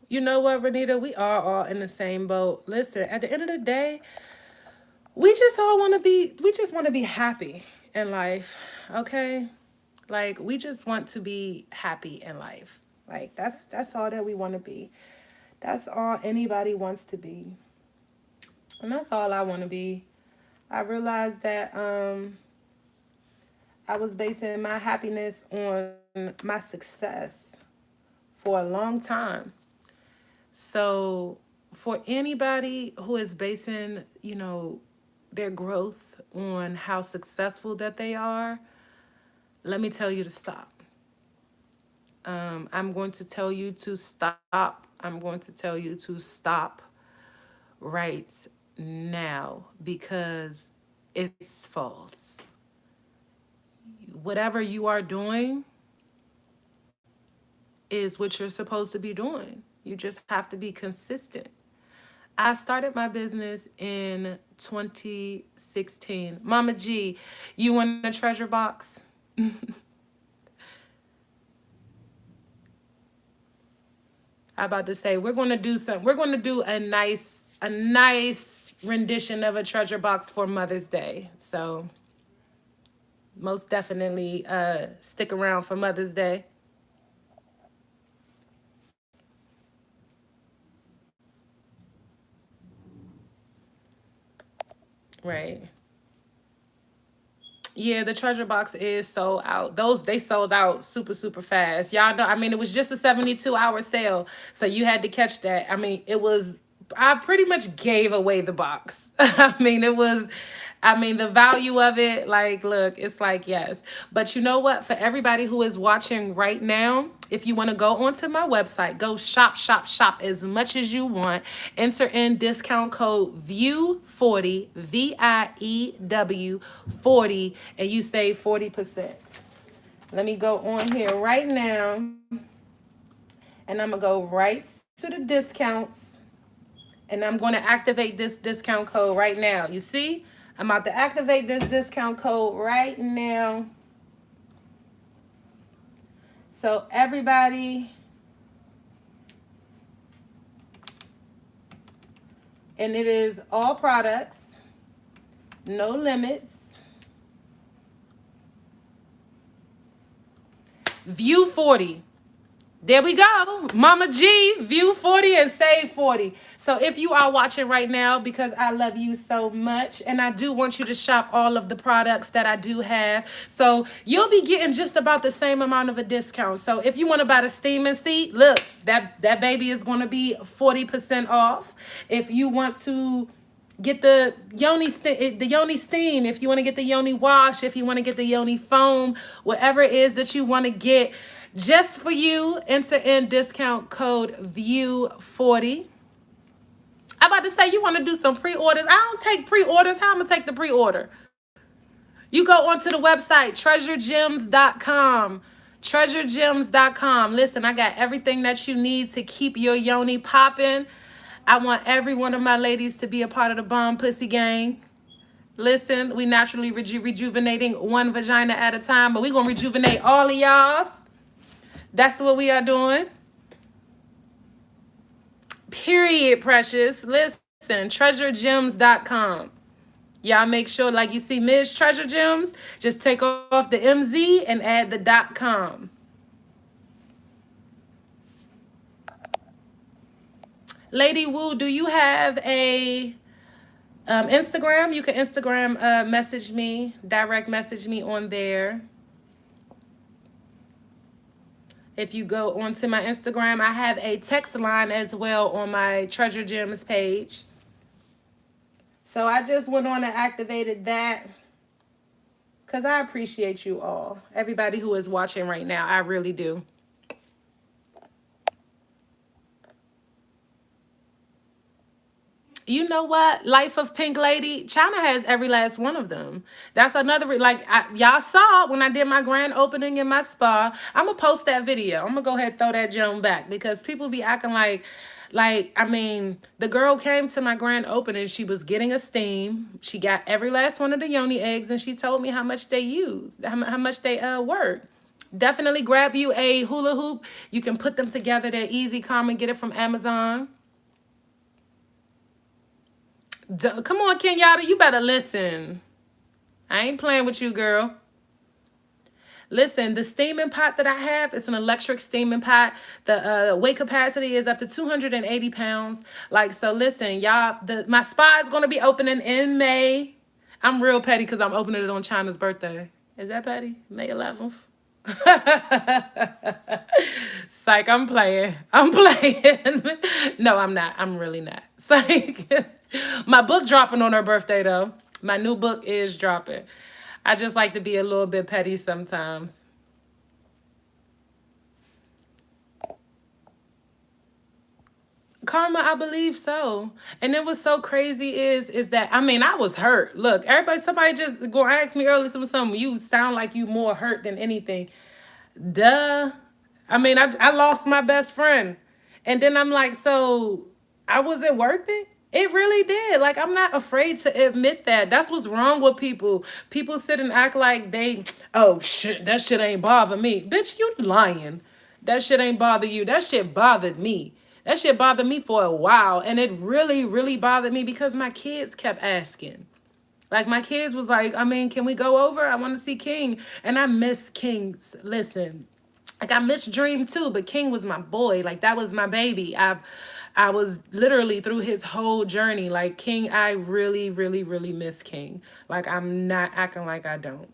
Speaker 1: You know what, Renita? We are all in the same boat. Listen, at the end of the day, we just want to be happy in life. Okay? Like, we just want to be happy in life. Like, that's all that we want to be. That's all anybody wants to be. And that's all I want to be. I realized that I was basing my happiness on my success for a long time. So, for anybody who is basing, their growth on how successful that they are, let me tell you to stop. I'm going to tell you to stop. I'm going to tell you to stop right now because it's false. Whatever you are doing is what you're supposed to be doing. You just have to be consistent. I started my business in 2016. Mama G, you want a treasure box? I about to say we're gonna do some. We're gonna do a nice rendition of a treasure box for Mother's Day. So most definitely stick around for Mother's Day. Right. Yeah, the treasure box is sold out. Those they sold out super super fast. Y'all know. I mean, it was just a 72-hour sale, so you had to catch that. I mean, it was. I pretty much gave away the box. I mean, it was. I mean, the value of it, like, look, it's like, yes. But you know what? For everybody who is watching right now, if you want to go onto my website, go shop, shop, shop as much as you want. Enter in discount code VIEW40, VIEW 40, and you save 40%. Let me go on here right now, and I'm going to go right to the discounts, and I'm going to activate this discount code right now. You see? I'm about to activate this discount code right now. So everybody, and it is all products, no limits. View 40. There we go. Mama G, view 40 and save 40. So if you are watching right now, because I love you so much, and I do want you to shop all of the products that I do have. So you'll be getting just about the same amount of a discount. So if you want to buy the steaming seat, look, that baby is going to be 40% off. If you want to get the yoni steam, if you want to get the yoni wash, if you want to get the yoni foam, whatever it is that you want to get, just for you, enter in discount code VIEW40. I'm about to say you want to do some pre-orders. I don't take pre-orders. How I'm going to take the pre-order? You go onto the website, treasuregems.com. Treasuregems.com. Listen, I got everything that you need to keep your yoni popping. I want every one of my ladies to be a part of the Bomb Pussy Gang. Listen, we naturally rejuvenating one vagina at a time, but we're going to rejuvenate all of y'all's. That's what we are doing. Period, precious. Listen, treasuregems.com. Y'all make sure, like you see Ms. Treasure Gems, just take off the MZ and add the .com. Lady Wu, do you have a Instagram? You can Instagram message me, direct message me on there. If you go onto my Instagram, I have a text line as well on my Treasure Gems page. So I just went on and activated that because I appreciate you all. Everybody who is watching right now, I really do. You know what? Life of Pink Lady, China has every last one of them. That's another, y'all saw when I did my grand opening in my spa. I'm going to post that video. I'm going to go ahead and throw that gem back because people be acting I mean, the girl came to my grand opening. She was getting a steam. She got every last one of the yoni eggs, and she told me how much they used, how much they work. Definitely grab you a hula hoop. You can put them together. They're easy, common. Get it from Amazon. Come on, Kenyatta, you better listen. I ain't playing with you, girl. Listen, the steaming pot that I have, it's an electric steaming pot. The weight capacity is up to 280 pounds. So listen, y'all, my spa is going to be opening in May. I'm real petty because I'm opening it on China's birthday. Is that petty? May 11th? Psych, I'm playing. No, I'm not. I'm really not. Psych. My book dropping on her birthday, though. My new book is dropping. I just like to be a little bit petty sometimes. Karma, I believe so. And it was so crazy is that, I mean, I was hurt. Look, somebody just go ask me earlier something. You sound like you more hurt than anything. Duh. I mean, I lost my best friend. And then I'm like, so I wasn't worth it? It really did. I'm not afraid to admit that. That's what's wrong with people. People sit and act like oh, shit, that shit ain't bother me. Bitch, you lying. That shit ain't bother you. That shit bothered me. That shit bothered me for a while. And it really, really bothered me because my kids kept asking. My kids was like, I mean, can we go over? I want to see King. And I miss King's. Listen, I miss Dream too, but King was my boy. That was my baby. I was literally through his whole journey. King, I really, really, really miss King. I'm not acting like I don't,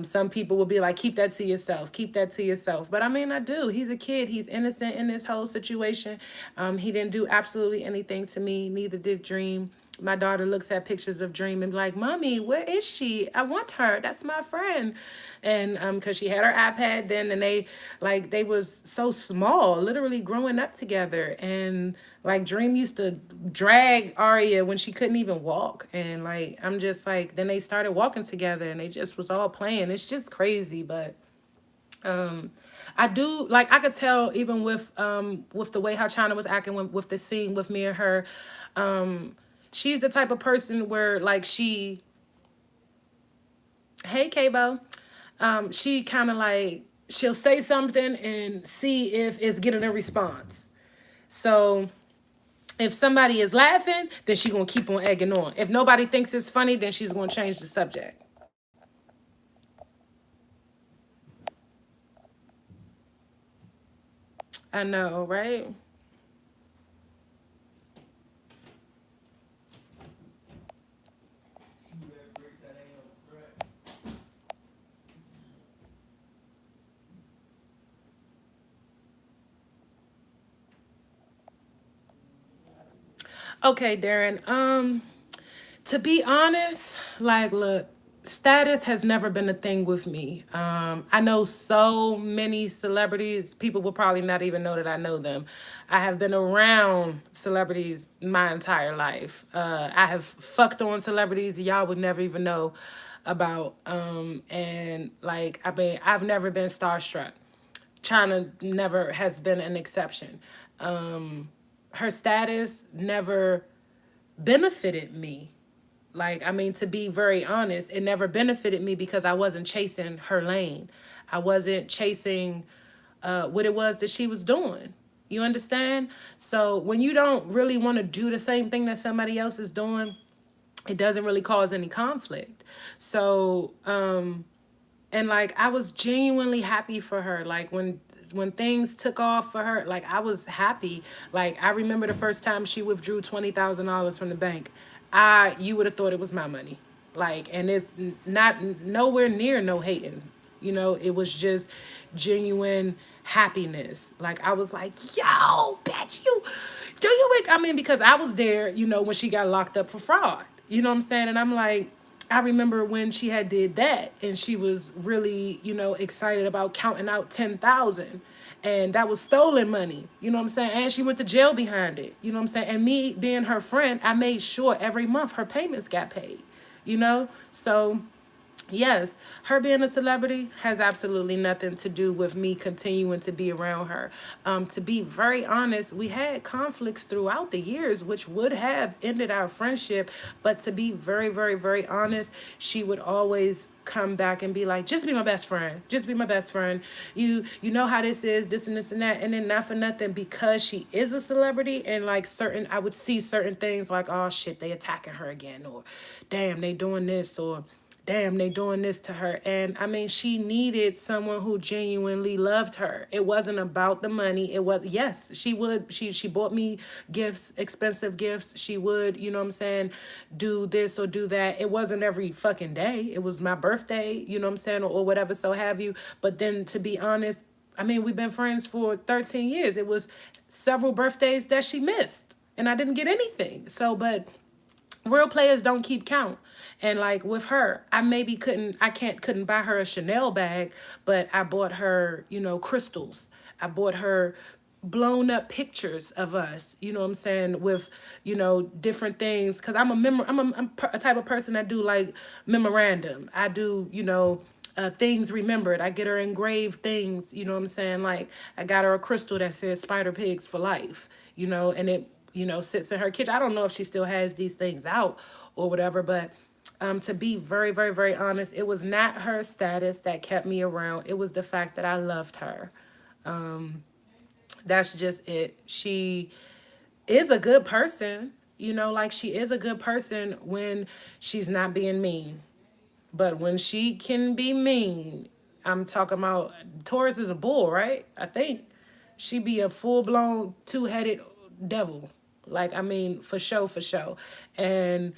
Speaker 1: some people will be like, keep that to yourself. Keep that to yourself. But I mean, I do. He's a kid. He's innocent in this whole situation. He didn't do absolutely anything to me. Neither did Dream. My daughter looks at pictures of Dream and be like, Mommy, where is she? I want her. That's my friend. And because she had her iPad then, and they was so small, literally growing up together. And Dream used to drag Aria when she couldn't even walk. And I'm just then they started walking together and they just was all playing. It's just crazy. But I do I could tell even with the way how China was acting with the scene with me and her. She's the type of person where hey Kabo, she kind of she'll say something and see if it's getting a response. So if somebody is laughing, then she's gonna keep on egging on. If nobody thinks it's funny, then she's gonna change the subject. I know, right? Okay, Darren. To be honest, like, look, status has never been a thing with me. I know so many celebrities. People will probably not even know that I know them. I have been around celebrities my entire life. I have fucked on celebrities y'all would never even know about. And like, I mean, I've never been starstruck. China never has been an exception. Her status never benefited me. Like, I mean, to be very honest, it never benefited me because I wasn't chasing her lane. I wasn't chasing what it was that she was doing. You understand? So when you don't really want to do the same thing that somebody else is doing, it doesn't really cause any conflict. So, and like, I was genuinely happy for her. Like, when things took off for her, like, I was happy. Like, I remember the first time she withdrew $20,000 from the bank. You would have thought it was my money. Like, and it's not nowhere near no hating. You know, it was just genuine happiness. Like, I was like, yo, bitch, you do you I mean, because I was there, you know, when she got locked up for fraud. You know what I'm saying? And I'm like, I remember when she had did that and she was really, you know, excited about counting out 10,000, and that was stolen money. You know what I'm saying? And she went to jail behind it. You know what I'm saying? And me being her friend, I made sure every month her payments got paid. You know? So yes, her being a celebrity has absolutely nothing to do with me continuing to be around her. To be very honest, we had conflicts throughout the years, which would have ended our friendship. But to be very, very, very honest, she would always come back and be like, just be my best friend. Just be my best friend. You know how this is, this and this and that. And then not for nothing, because she is a celebrity, and like certain, I would see certain things like, oh shit, they attacking her again, or damn, they doing this, or damn, they doing this to her. And I mean, she needed someone who genuinely loved her. It wasn't about the money. It was, yes, she bought me gifts, expensive gifts. She would, you know what I'm saying, do this or do that. It wasn't every fucking day. It was my birthday, you know what I'm saying, or whatever, so have you. But then, to be honest, I mean, we've been friends for 13 years. It was several birthdays that she missed, and I didn't get anything. So, but real players don't keep count. And like with her, I couldn't buy her a Chanel bag, but I bought her, you know, crystals. I bought her blown up pictures of us, you know what I'm saying, with, you know, different things. Cause I'm a type of person that do like memorandum. I do, you know, things remembered. I get her engraved things, you know what I'm saying? Like, I got her a crystal that says Spider Pigs for life, you know, and it, you know, sits in her kitchen. I don't know if she still has these things out or whatever, but to be very, very, very honest, it was not her status that kept me around. It was the fact that I loved her. That's just it. She is a good person, you know, like, she is a good person when she's not being mean. But when she can be mean, I'm talking about, Taurus is a bull, right? I think she be a full blown two-headed devil. Like, I mean, for sure, for sure. And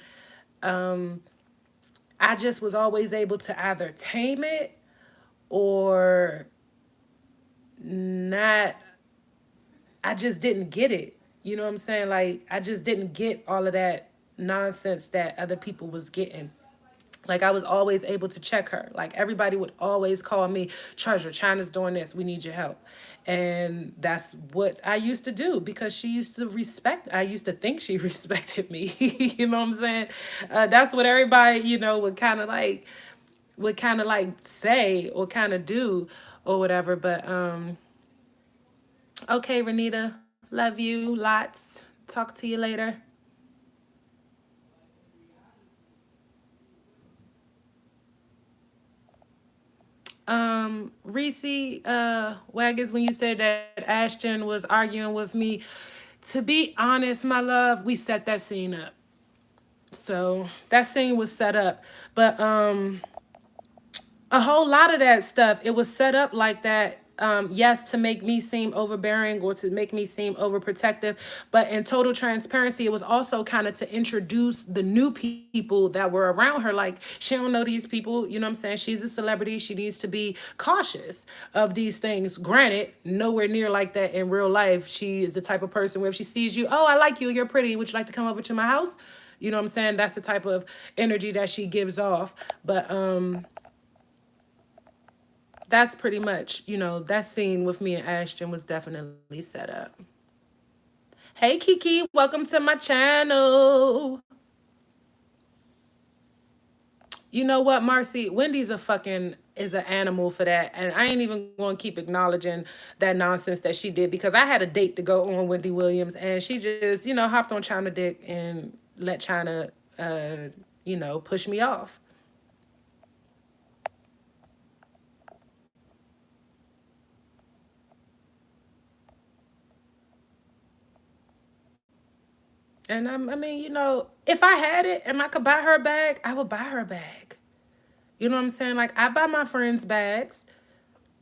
Speaker 1: I just was always able to either tame it or not. I just didn't get it. You know what I'm saying? Like, I just didn't get all of that nonsense that other people was getting. Like, I was always able to check her. Like, everybody would always call me, Treasure, China's doing this, we need your help. And that's what I used to do, because she used to respect, I used to think she respected me. You know what I'm saying? That's what everybody, you know, would kind of like say or kind of do or whatever. But okay, Renita, love you lots. Talk to you later. Reese Waggins, when you said that Ashton was arguing with me, to be honest, my love, we set that scene up. So that scene was set up. But a whole lot of that stuff, it was set up like that. Yes, to make me seem overbearing or to make me seem overprotective, but in total transparency, it was also kind of to introduce the new people that were around her. Like, she don't know these people, you know what I'm saying? She's a celebrity. She needs to be cautious of these things. Granted, nowhere near like that in real life. She is the type of person where if she sees you, oh, I like you, you're pretty, would you like to come over to my house? You know what I'm saying? That's the type of energy that she gives off. But that's pretty much, that scene with me and Ashton was definitely set up. Hey Kiki, welcome to my channel. You know what, Marcy? Wendy's a fucking is an animal for that. And I ain't even going to keep acknowledging that nonsense that she did because I had a date to go on Wendy Williams and she just, hopped on China dick and let China push me off. And I mean, if I had it and I could buy her a bag, I would buy her a bag. You know what I'm saying? Like, I buy my friends bags.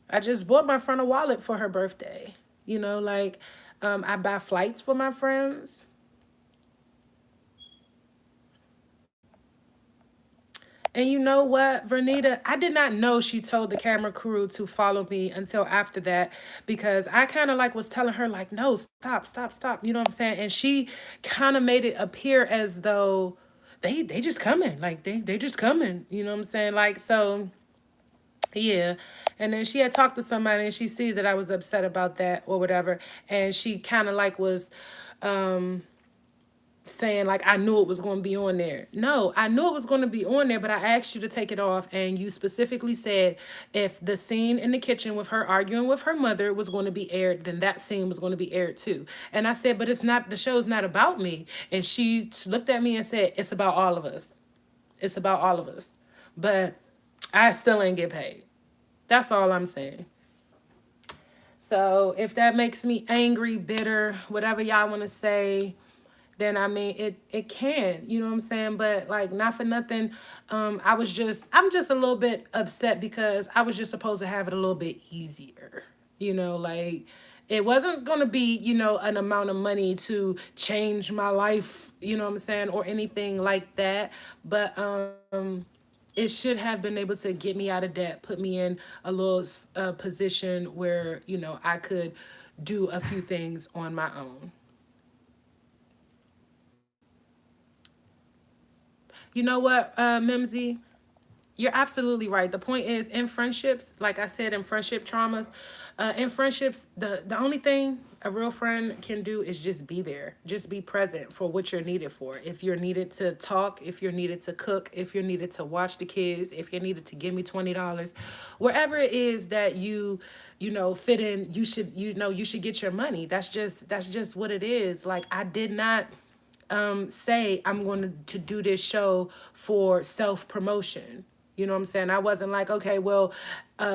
Speaker 1: I just bought my friend a wallet for her birthday. Like, I buy flights for my friends. And you know what, Vernita? I did not know she told the camera crew to follow me until after that because I kind of like was telling her like, no, stop, stop, stop. You know what I'm saying? And she kind of made it appear as though they just coming, like they just coming. You know what I'm saying? Like so. Yeah. And then she had talked to somebody and she sees that I was upset about that or whatever. And she kind of like was saying like I knew it was going to be on there. No, I knew it was going to be on there, but I asked you to take it off and you specifically said if the scene in the kitchen with her arguing with her mother was going to be aired, then that scene was going to be aired too. And I said, but it's not, the show's not about me. And she looked at me and said, it's about all of us. It's about all of us. But I still ain't get paid. That's all I'm saying. So if that makes me angry, bitter, whatever y'all want to say, then I mean it can, you know what I'm saying? But like not for nothing, I'm just a little bit upset because I was just supposed to have it a little bit easier. Like it wasn't gonna be, an amount of money to change my life, you know what I'm saying, or anything like that. But it should have been able to get me out of debt, put me in a little position where, I could do a few things on my own. You know what, Mimsy? You're absolutely right. The point is, in friendships, like I said, in friendship traumas, in friendships, the only thing a real friend can do is just be there, just be present for what you're needed for. If you're needed to talk, if you're needed to cook, if you're needed to watch the kids, if you're needed to give me $20, wherever it is that fit in, you should get your money. That's just what it is. Like I did not say I'm going to do this show for self promotion. You know what I'm saying? I wasn't like, okay, well,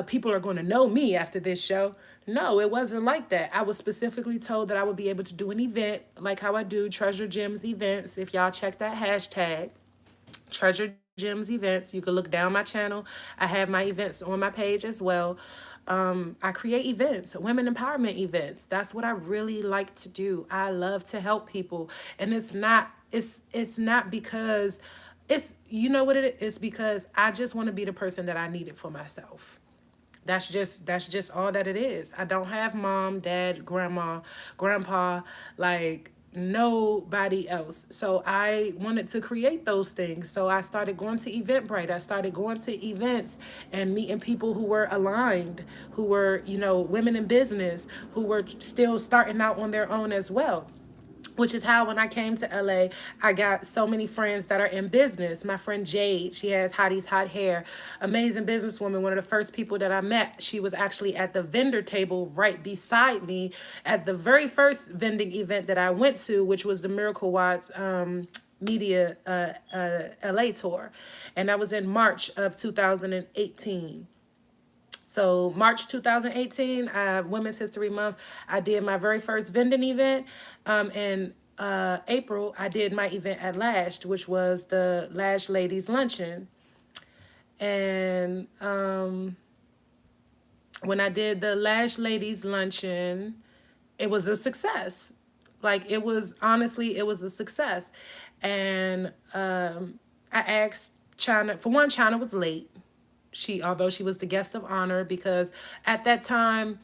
Speaker 1: people are going to know me after this show. No, it wasn't like that. I was specifically told that I would be able to do an event like how I do Treasure Gems events. If y'all check that hashtag, Treasure Gems events, you can look down my channel. I have my events on my page as well. I create events, women empowerment events. That's what I really like to do. I love to help people. And it's not because it's, you know what it is? It's because I just want to be the person that I needed for myself. That's just all that it is. I don't have mom, dad, grandma, grandpa, like nobody else. So I wanted to create those things. So I started going to Eventbrite. I started going to events and meeting people who were aligned, who were, women in business, who were still starting out on their own as well, which is how when I came to LA, I got so many friends that are in business. My friend Jade, she has Hottie's Hot Hair, amazing businesswoman, one of the first people that I met. She was actually at the vendor table right beside me at the very first vending event that I went to, which was the Miracle Watts media LA tour. And that was in March of 2018. So March 2018, Women's History Month, I did my very first vending event. In April, I did my event at Lashed, which was the Lash Ladies Luncheon. And when I did the Lash Ladies Luncheon, it was a success. Like, it was, honestly, it was a success. And I asked China, for one, China was late. Although she was the guest of honor, because at that time,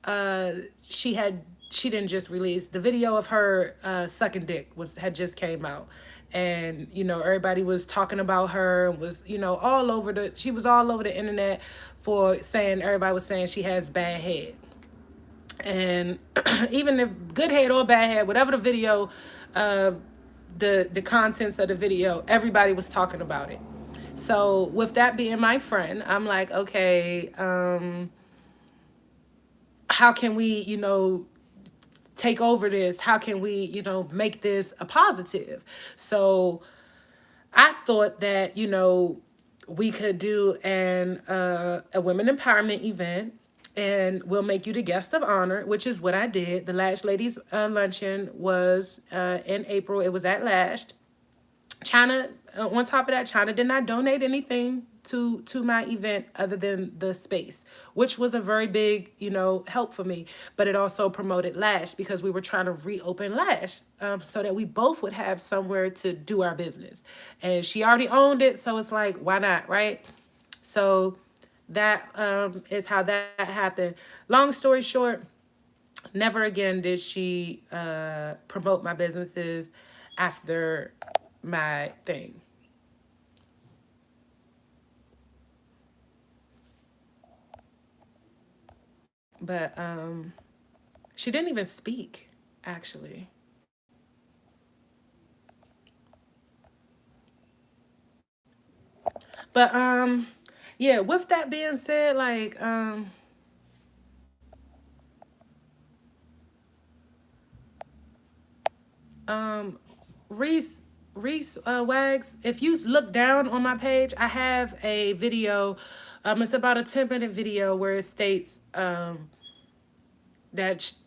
Speaker 1: uh, she had, she didn't just release the video of her sucking dick had just came out. And, you know, everybody was talking about her and was, you know, she was all over the internet for saying, everybody was saying she has bad head. And even if good head or bad head, whatever the video, the contents of the video, everybody was talking about it. So with that being my friend, I'm like, okay, how can we, you know, take over this? How can we, you know, make this a positive? So I thought that, you know, we could do a women empowerment event, and we'll make you the guest of honor, which is what I did. The Lash Ladies Luncheon was in April. It was at Lashed. China, on top of that, China did not donate anything to my event other than the space, which was a very big, you know, help for me. But it also promoted Lash, because we were trying to reopen Lash, so that we both would have somewhere to do our business. And she already owned it, so it's like, why not, right? So that is how that happened. Long story short, never again did she promote my businesses after my thing. But she didn't even speak, actually. But yeah, with that being said, like um Reese Wags, if you look down on my page, I have a video. It's about a 10-minute video where it states that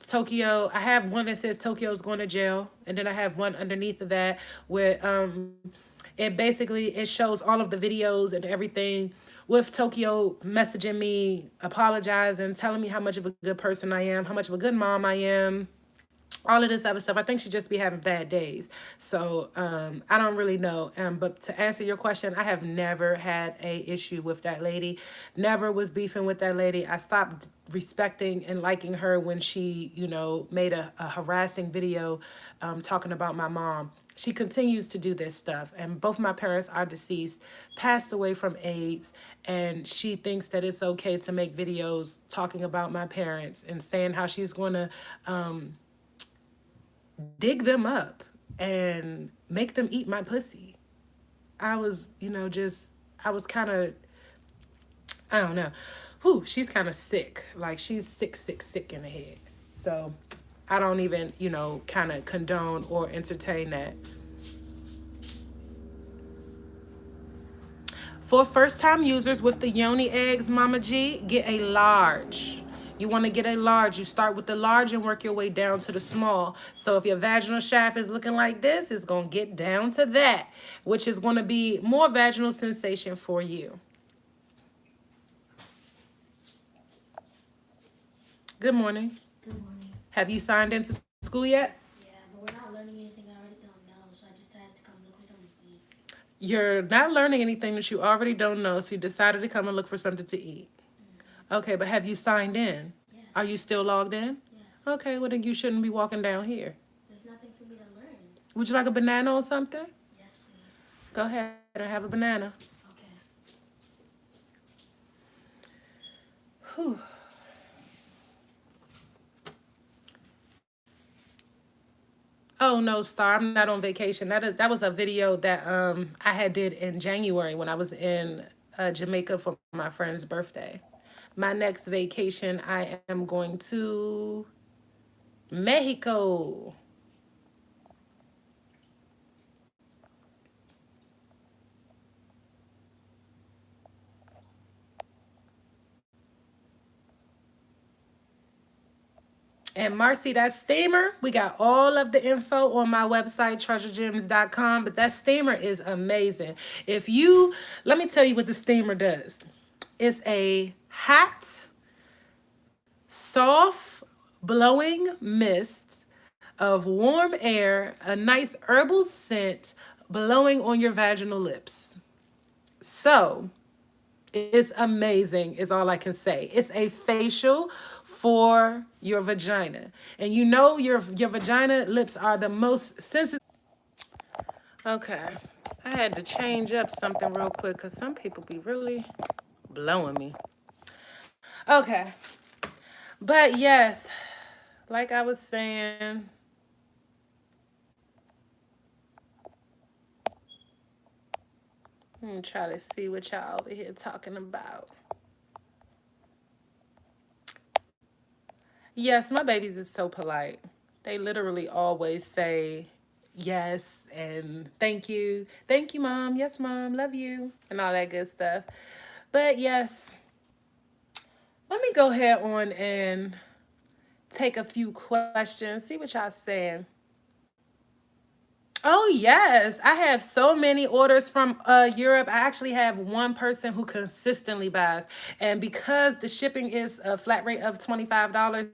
Speaker 1: Tokyo, I have one that says Tokyo's going to jail, and then I have one underneath of that where it basically, it shows all of the videos and everything with Tokyo messaging me, apologizing, telling me how much of a good person I am, how much of a good mom I am, all of this other stuff. I think she just be having bad days. So I don't really know. But to answer your question, I have never had a issue with that lady. Never was beefing with that lady. I stopped respecting and liking her when she, you know, made a harassing video talking about my mom. She continues to do this stuff, and both my parents are deceased, passed away from AIDS, and she thinks that it's okay to make videos talking about my parents and saying how she's going to dig them up and make them eat my pussy. I was, you know, I was kind of, I don't know. Whew, she's kind of sick. Like, she's sick, sick, sick in the head. So I don't even, you know, kind of condone or entertain that. For first-time users with the Yoni eggs, Mama G, get a large. You want to get a large. You start with the large and work your way down to the small. So if your vaginal shaft is looking like this, it's going to get down to that, which is going to be more vaginal sensation for you. Good morning.
Speaker 2: Good morning.
Speaker 1: Have you signed into school yet?
Speaker 2: Yeah, but we're not learning anything I already don't know, so I decided to come look for something to eat.
Speaker 1: You're not learning anything that you already don't know, so you decided to come and look for something to eat. Okay, but have you signed in?
Speaker 2: Yes.
Speaker 1: Are you still logged in?
Speaker 2: Yes.
Speaker 1: Okay, well then you shouldn't be walking down here.
Speaker 2: There's nothing for me to learn.
Speaker 1: Would you like a banana or something?
Speaker 2: Yes, please.
Speaker 1: Go ahead and have a banana.
Speaker 2: Okay.
Speaker 1: Whew. Oh no, Star, I'm not on vacation. That was a video that I had did in January when I was in Jamaica for my friend's birthday. My next vacation, I am going to Mexico. And Marcy, that steamer, we got all of the info on my website, treasuregems.com. But that steamer is amazing. Let me tell you what the steamer does. It's a hot, soft, blowing mist of warm air, a nice herbal scent blowing on your vaginal lips. So, it's amazing, is all I can say. It's a facial for your vagina. And you know your vagina lips are the most sensitive. Okay. I had to change up something real quick because some people be really blowing me. Okay. But yes, like I was saying, I'm try to see what y'all over here talking about. Yes, my babies is so polite. They literally always say yes and thank you. Thank you, mom. Yes, mom. Love you. And all that good stuff. But yes, let me go ahead on and take a few questions, see what y'all saying. Oh yes, I have so many orders from Europe. I actually have one person who consistently buys, and because the shipping is a flat rate of $25,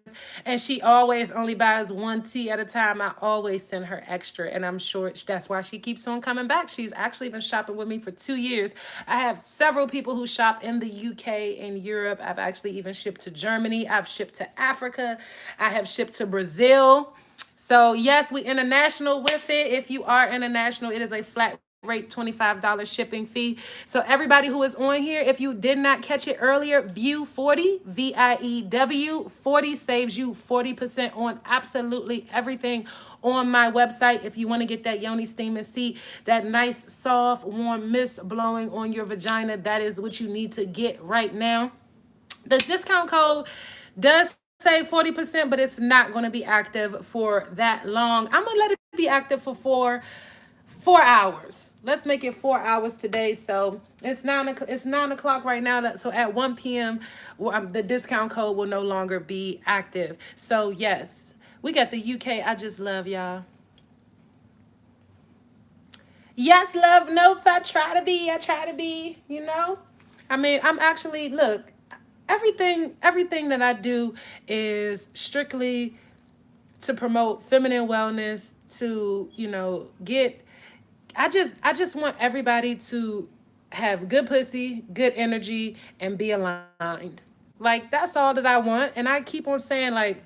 Speaker 1: and she always only buys one tea at a time, I always send her extra, and I'm sure that's why she keeps on coming back. She's actually been shopping with me for 2 years. I have several people who shop in the UK and Europe. I've actually even shipped to Germany. I've shipped to Africa. I have shipped to Brazil. So yes, we international with it. If you are international, it is a flat rate $25 shipping fee. So everybody who is on here, if you did not catch it earlier, View 40, VIEW 40 saves you 40% on absolutely everything on my website. If you want to get that Yoni steam and seat, that nice soft warm mist blowing on your vagina, that is what you need to get right now. The discount code does say 40%, but it's not going to be active for that long. I'm going to let it be active for four hours. Let's make it 4 hours today. So it's 9 o'clock right now. So at 1 p.m., the discount code will no longer be active. So yes, we got the UK. I just love y'all. Yes, love notes. I try to be, I mean, I'm actually, look, everything that I do is strictly to promote feminine wellness, to, get I just want everybody to have good pussy, good energy, and be aligned. Like that's all that I want. And I keep on saying, like,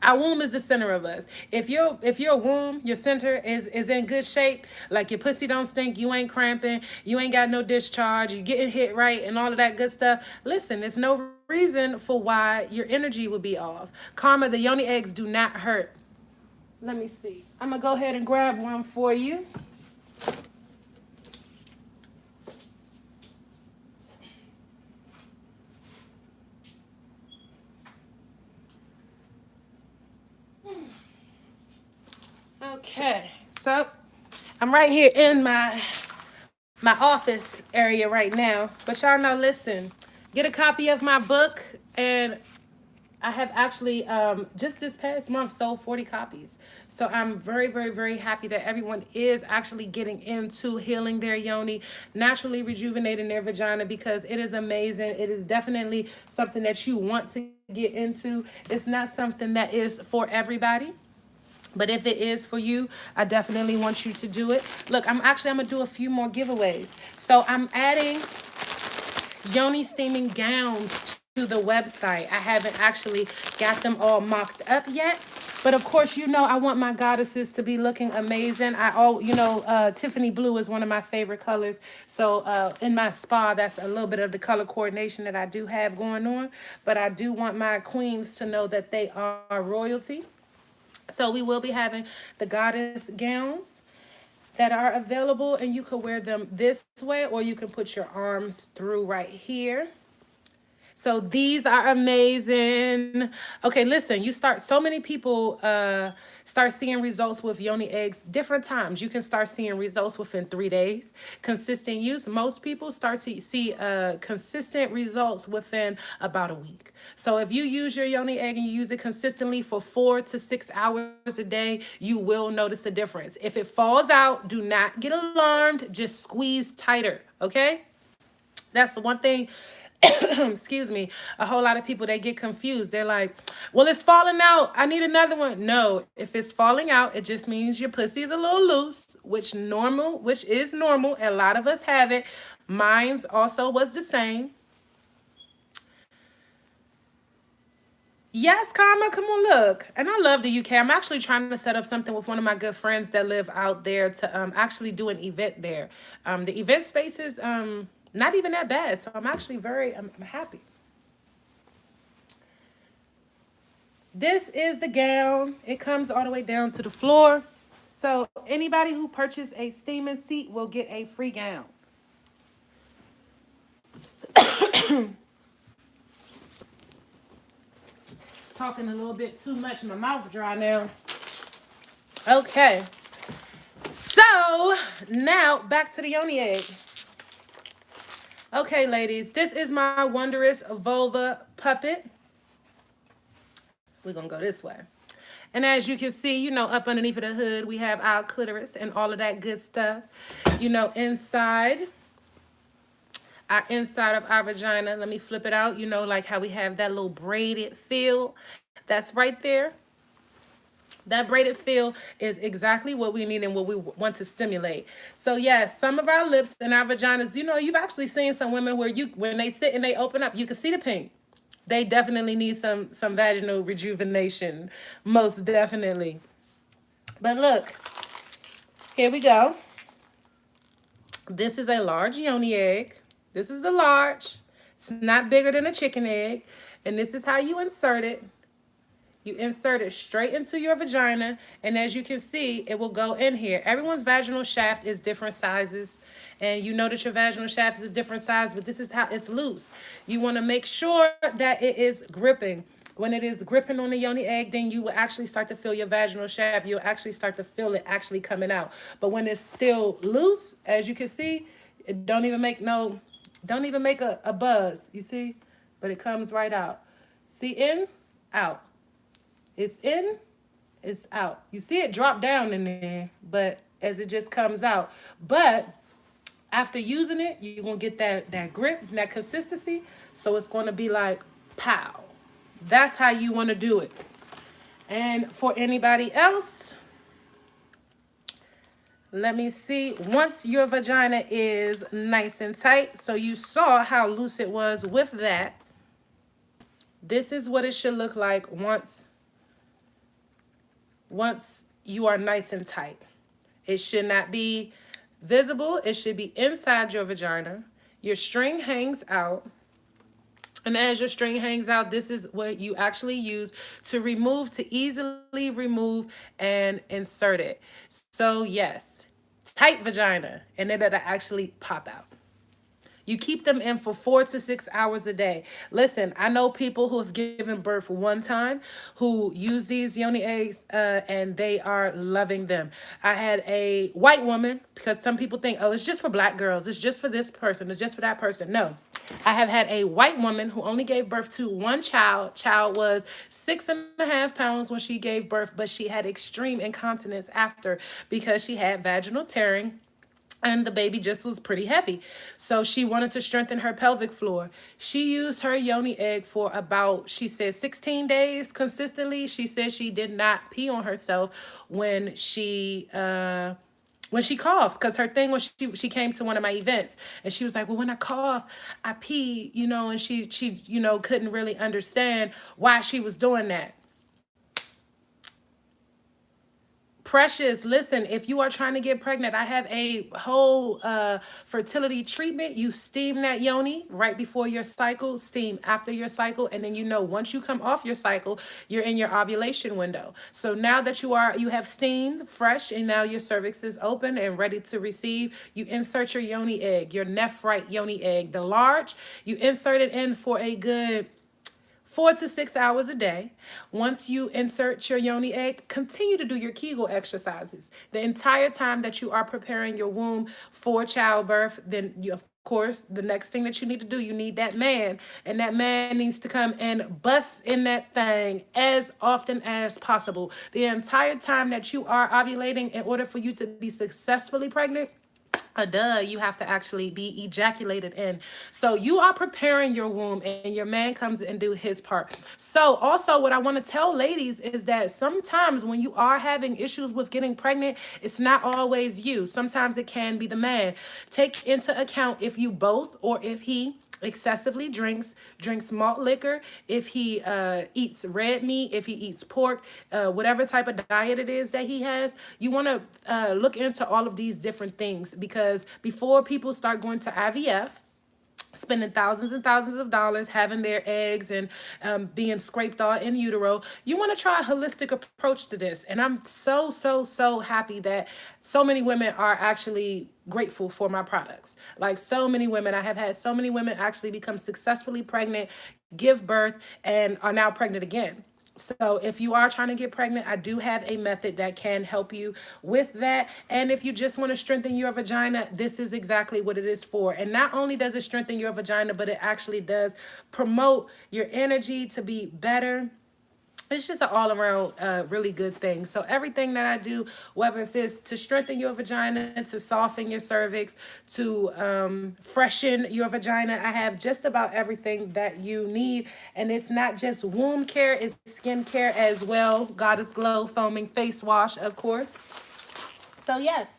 Speaker 1: our womb is the center of us. If your womb, your center is in good shape, like your pussy don't stink, you ain't cramping, you ain't got no discharge, you getting hit right and all of that good stuff. Listen, there's no reason for why your energy would be off. Karma, the yoni eggs do not hurt. Let me see. I'm gonna go ahead and grab one for you. Okay, so I'm right here in my office area right now. But y'all know, listen, get a copy of my book. And I have actually, just this past month, sold 40 copies. So I'm very, very, very happy that everyone is actually getting into healing their yoni, naturally rejuvenating their vagina, because it is amazing. It is definitely something that you want to get into. It's not something that is for everybody. But if it is for you, I definitely want you to do it. Look, I'm gonna do a few more giveaways. So I'm adding yoni steaming gowns to the website. I haven't actually got them all mocked up yet. But of course, I want my goddesses to be looking amazing. Tiffany blue is one of my favorite colors. So in my spa, that's a little bit of the color coordination that I do have going on. But I do want my queens to know that they are royalty. So we will be having the goddess gowns that are available, and you could wear them this way, or you can put your arms through right here. So these are amazing. Okay, listen, so many people start seeing results with yoni eggs different times. You can start seeing results within 3 days. Consistent use, most people start to see consistent results within about a week. So if you use your yoni egg and you use it consistently for 4 to 6 hours a day, you will notice the difference. If it falls out, do not get alarmed. Just squeeze tighter, okay? That's the one thing. Excuse me. A whole lot of people, they get confused. They're like, well, it's falling out, I need another one. No, if it's falling out, it just means your pussy is a little loose, which is normal. A lot of us have it. Mine's also was the same. Yes, Karma, come on, look. And I love the UK. I'm actually trying to set up something with one of my good friends that live out there to actually do an event there. The event space is not even that bad, so I'm actually I'm happy. This is the gown. It comes all the way down to the floor. So anybody who purchased a steaming seat will get a free gown. Talking a little bit too much, my mouth dry now. Okay. So now back to the yoni egg. Okay, ladies, this is my wondrous vulva puppet. We're gonna go this way. And as you can see, up underneath of the hood, we have our clitoris and all of that good stuff. Inside of our vagina, let me flip it out. Like how we have that little braided feel. That's right there. That braided feel is exactly what we need and what we want to stimulate. So yes, some of our lips and our vaginas, you've actually seen some women where when they sit and they open up, you can see the pink. They definitely need some vaginal rejuvenation, most definitely. But look, here we go. This is a large yoni egg. This is the large. It's not bigger than a chicken egg. And this is how you insert it. You insert it straight into your vagina, and as you can see, it will go in here. Everyone's vaginal shaft is different sizes, and you know that your vaginal shaft is a different size, but this is how it's loose. You want to make sure that it is gripping. When it is gripping on the yoni egg, then you will actually start to feel your vaginal shaft. You'll actually start to feel it actually coming out. But when it's still loose, as you can see, it don't even make a buzz, you see? But it comes right out. See, in, out. It's in, it's out. You see it drop down in there, but as it just comes out. But after using it, you're going to get that grip, that consistency. So it's going to be like, pow. That's how you want to do it. And for anybody else, let me see. Once your vagina is nice and tight, so you saw how loose it was with that. This is what it should look like once you are nice and tight. It should not be visible. It should be inside your vagina. Your string hangs out. And as your string hangs out, this is what you actually use to easily remove and insert it. So yes, tight vagina, and then it'll actually pop out. You keep them in for 4 to 6 hours a day. Listen, I know people who have given birth one time who use these yoni eggs and they are loving them. I had a white woman, because some people think, oh, it's just for black girls. It's just for this person. It's just for that person. No. I have had a white woman who only gave birth to one child. Child was 6.5 pounds when she gave birth, but she had extreme incontinence after because she had vaginal tearing. And the baby just was pretty heavy. So she wanted to strengthen her pelvic floor. She used her yoni egg for about, she said, 16 days consistently. She said she did not pee on herself when she coughed, because her thing was she came to one of my events and she was like, well, when I cough, I pee, and she couldn't really understand why she was doing that. Precious, listen, if you are trying to get pregnant, I have a whole fertility treatment. You steam that yoni right before your cycle, steam after your cycle, and then once you come off your cycle, you're in your ovulation window. So now that you have steamed fresh and now your cervix is open and ready to receive, you insert your yoni egg, your nephrite yoni egg, the large, you insert it in for a good 4 to 6 hours a day. Once you insert your yoni egg, continue to do your Kegel exercises. The entire time that you are preparing your womb for childbirth, then of course, the next thing that you need to do, you need that man. And that man needs to come and bust in that thing as often as possible. The entire time that you are ovulating, in order for you to be successfully pregnant, you have to actually be ejaculated in. So you are preparing your womb and your man comes and do his part. So also what I want to tell ladies is that sometimes when you are having issues with getting pregnant, it's not always you. Sometimes it can be the man. Take into account if you both or if he excessively drinks malt liquor, if he eats red meat, if he eats pork, whatever type of diet it is that he has, you want to look into all of these different things, because before people start going to IVF, spending thousands and thousands of dollars having their eggs and being scraped out in utero, you want to try a holistic approach to this. And I'm so happy that so many women are actually grateful for my products. Like so many women, I have had so many women actually become successfully pregnant, give birth, and are now pregnant again. So if you are trying to get pregnant, I do have a method that can help you with that. And if you just want to strengthen your vagina, this is exactly what it is for. And not only does it strengthen your vagina, but it actually does promote your energy to be better. It's just an all-around really good thing. So everything that I do, whether if it's to strengthen your vagina, to soften your cervix, to freshen your vagina, I have just about everything that you need. And it's not just womb care, it's skin care as well. Goddess Glow Foaming Face Wash, of course. So yes.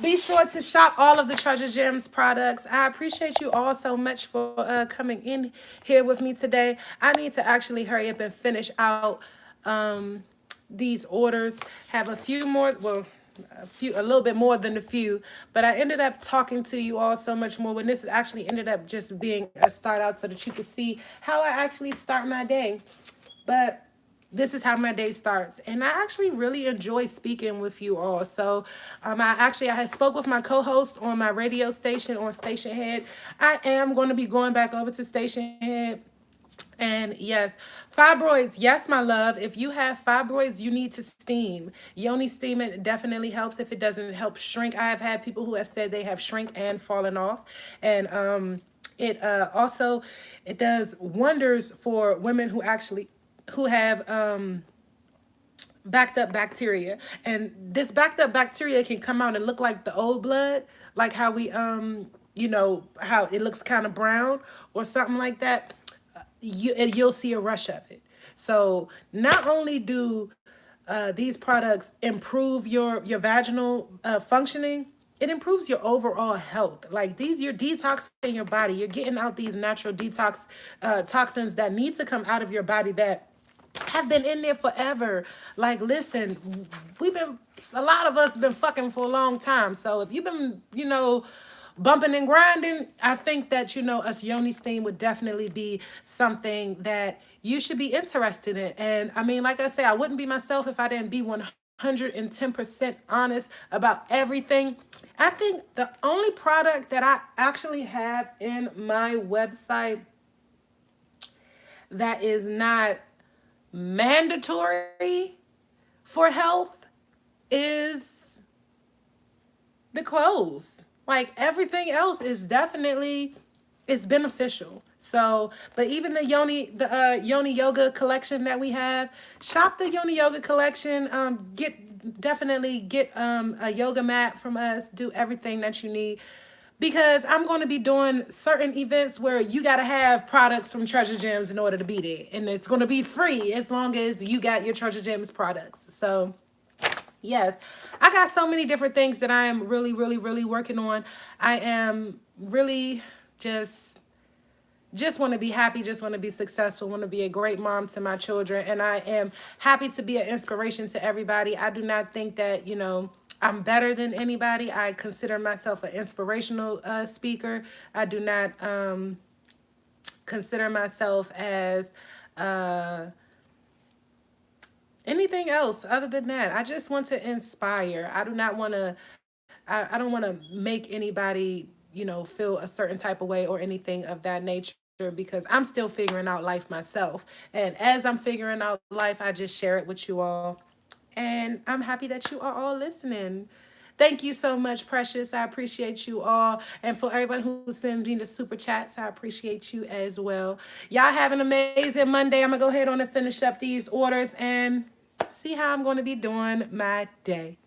Speaker 1: Be sure to shop all of the Treasure Gems products. I appreciate you all so much for coming in here with me today. I need to actually hurry up and finish out these orders. Have a few more, well, a little bit more than a few, but I ended up talking to you all so much more when this actually ended up just being a start out so that you could see how I actually start my day. But this is how my day starts. And I actually really enjoy speaking with you all. So I had spoke with my co-host on my radio station on Station Head. I am going to be going back over to Station Head. And yes, fibroids, yes, my love. If you have fibroids, you need to steam. Yoni steaming definitely helps if it doesn't help shrink. I have had people who have said they have shrink and fallen off. And it does wonders for women who have backed up bacteria. And this backed up bacteria can come out and look like the old blood, like how we how it looks kind of brown or something like that. You'll see a rush of it. So not only do these products improve your vaginal functioning, it improves your overall health. Like you're detoxing your body. You're getting out these natural detox toxins that need to come out of your body that have been in there forever. Like, listen, a lot of us been fucking for a long time. So if you've been, bumping and grinding, I think that, us yoni steam would definitely be something that you should be interested in. And I mean, like I say, I wouldn't be myself if I didn't be 110% honest about everything. I think the only product that I actually have in my website that is not mandatory for health is the clothes. Like everything else is definitely, it's beneficial. So, but even the Yoni Yoga collection that we have, shop the Yoni Yoga collection. Definitely get a yoga mat from us. Do everything that you need. Because I'm going to be doing certain events where you got to have products from Treasure Gems in order to be there. And it's going to be free as long as you got your Treasure Gems products. So, yes, I got so many different things that I am really working on. I am really just just want to be happy, just want to be successful, want to be a great mom to my children. And I am happy to be an inspiration to everybody. I do not think that, I'm better than anybody. I consider myself an inspirational speaker. I do not consider myself as anything else other than that. I just want to inspire. I do not want to, I don't want to make anybody, feel a certain type of way or anything of that nature because I'm still figuring out life myself. And as I'm figuring out life, I just share it with you all. And I'm happy that you are all listening. Thank you so much, Precious. I appreciate you all. And for everyone who sends me the super chats, I appreciate you as well. Y'all have an amazing Monday. I'm going to go ahead on and finish up these orders and see how I'm going to be doing my day.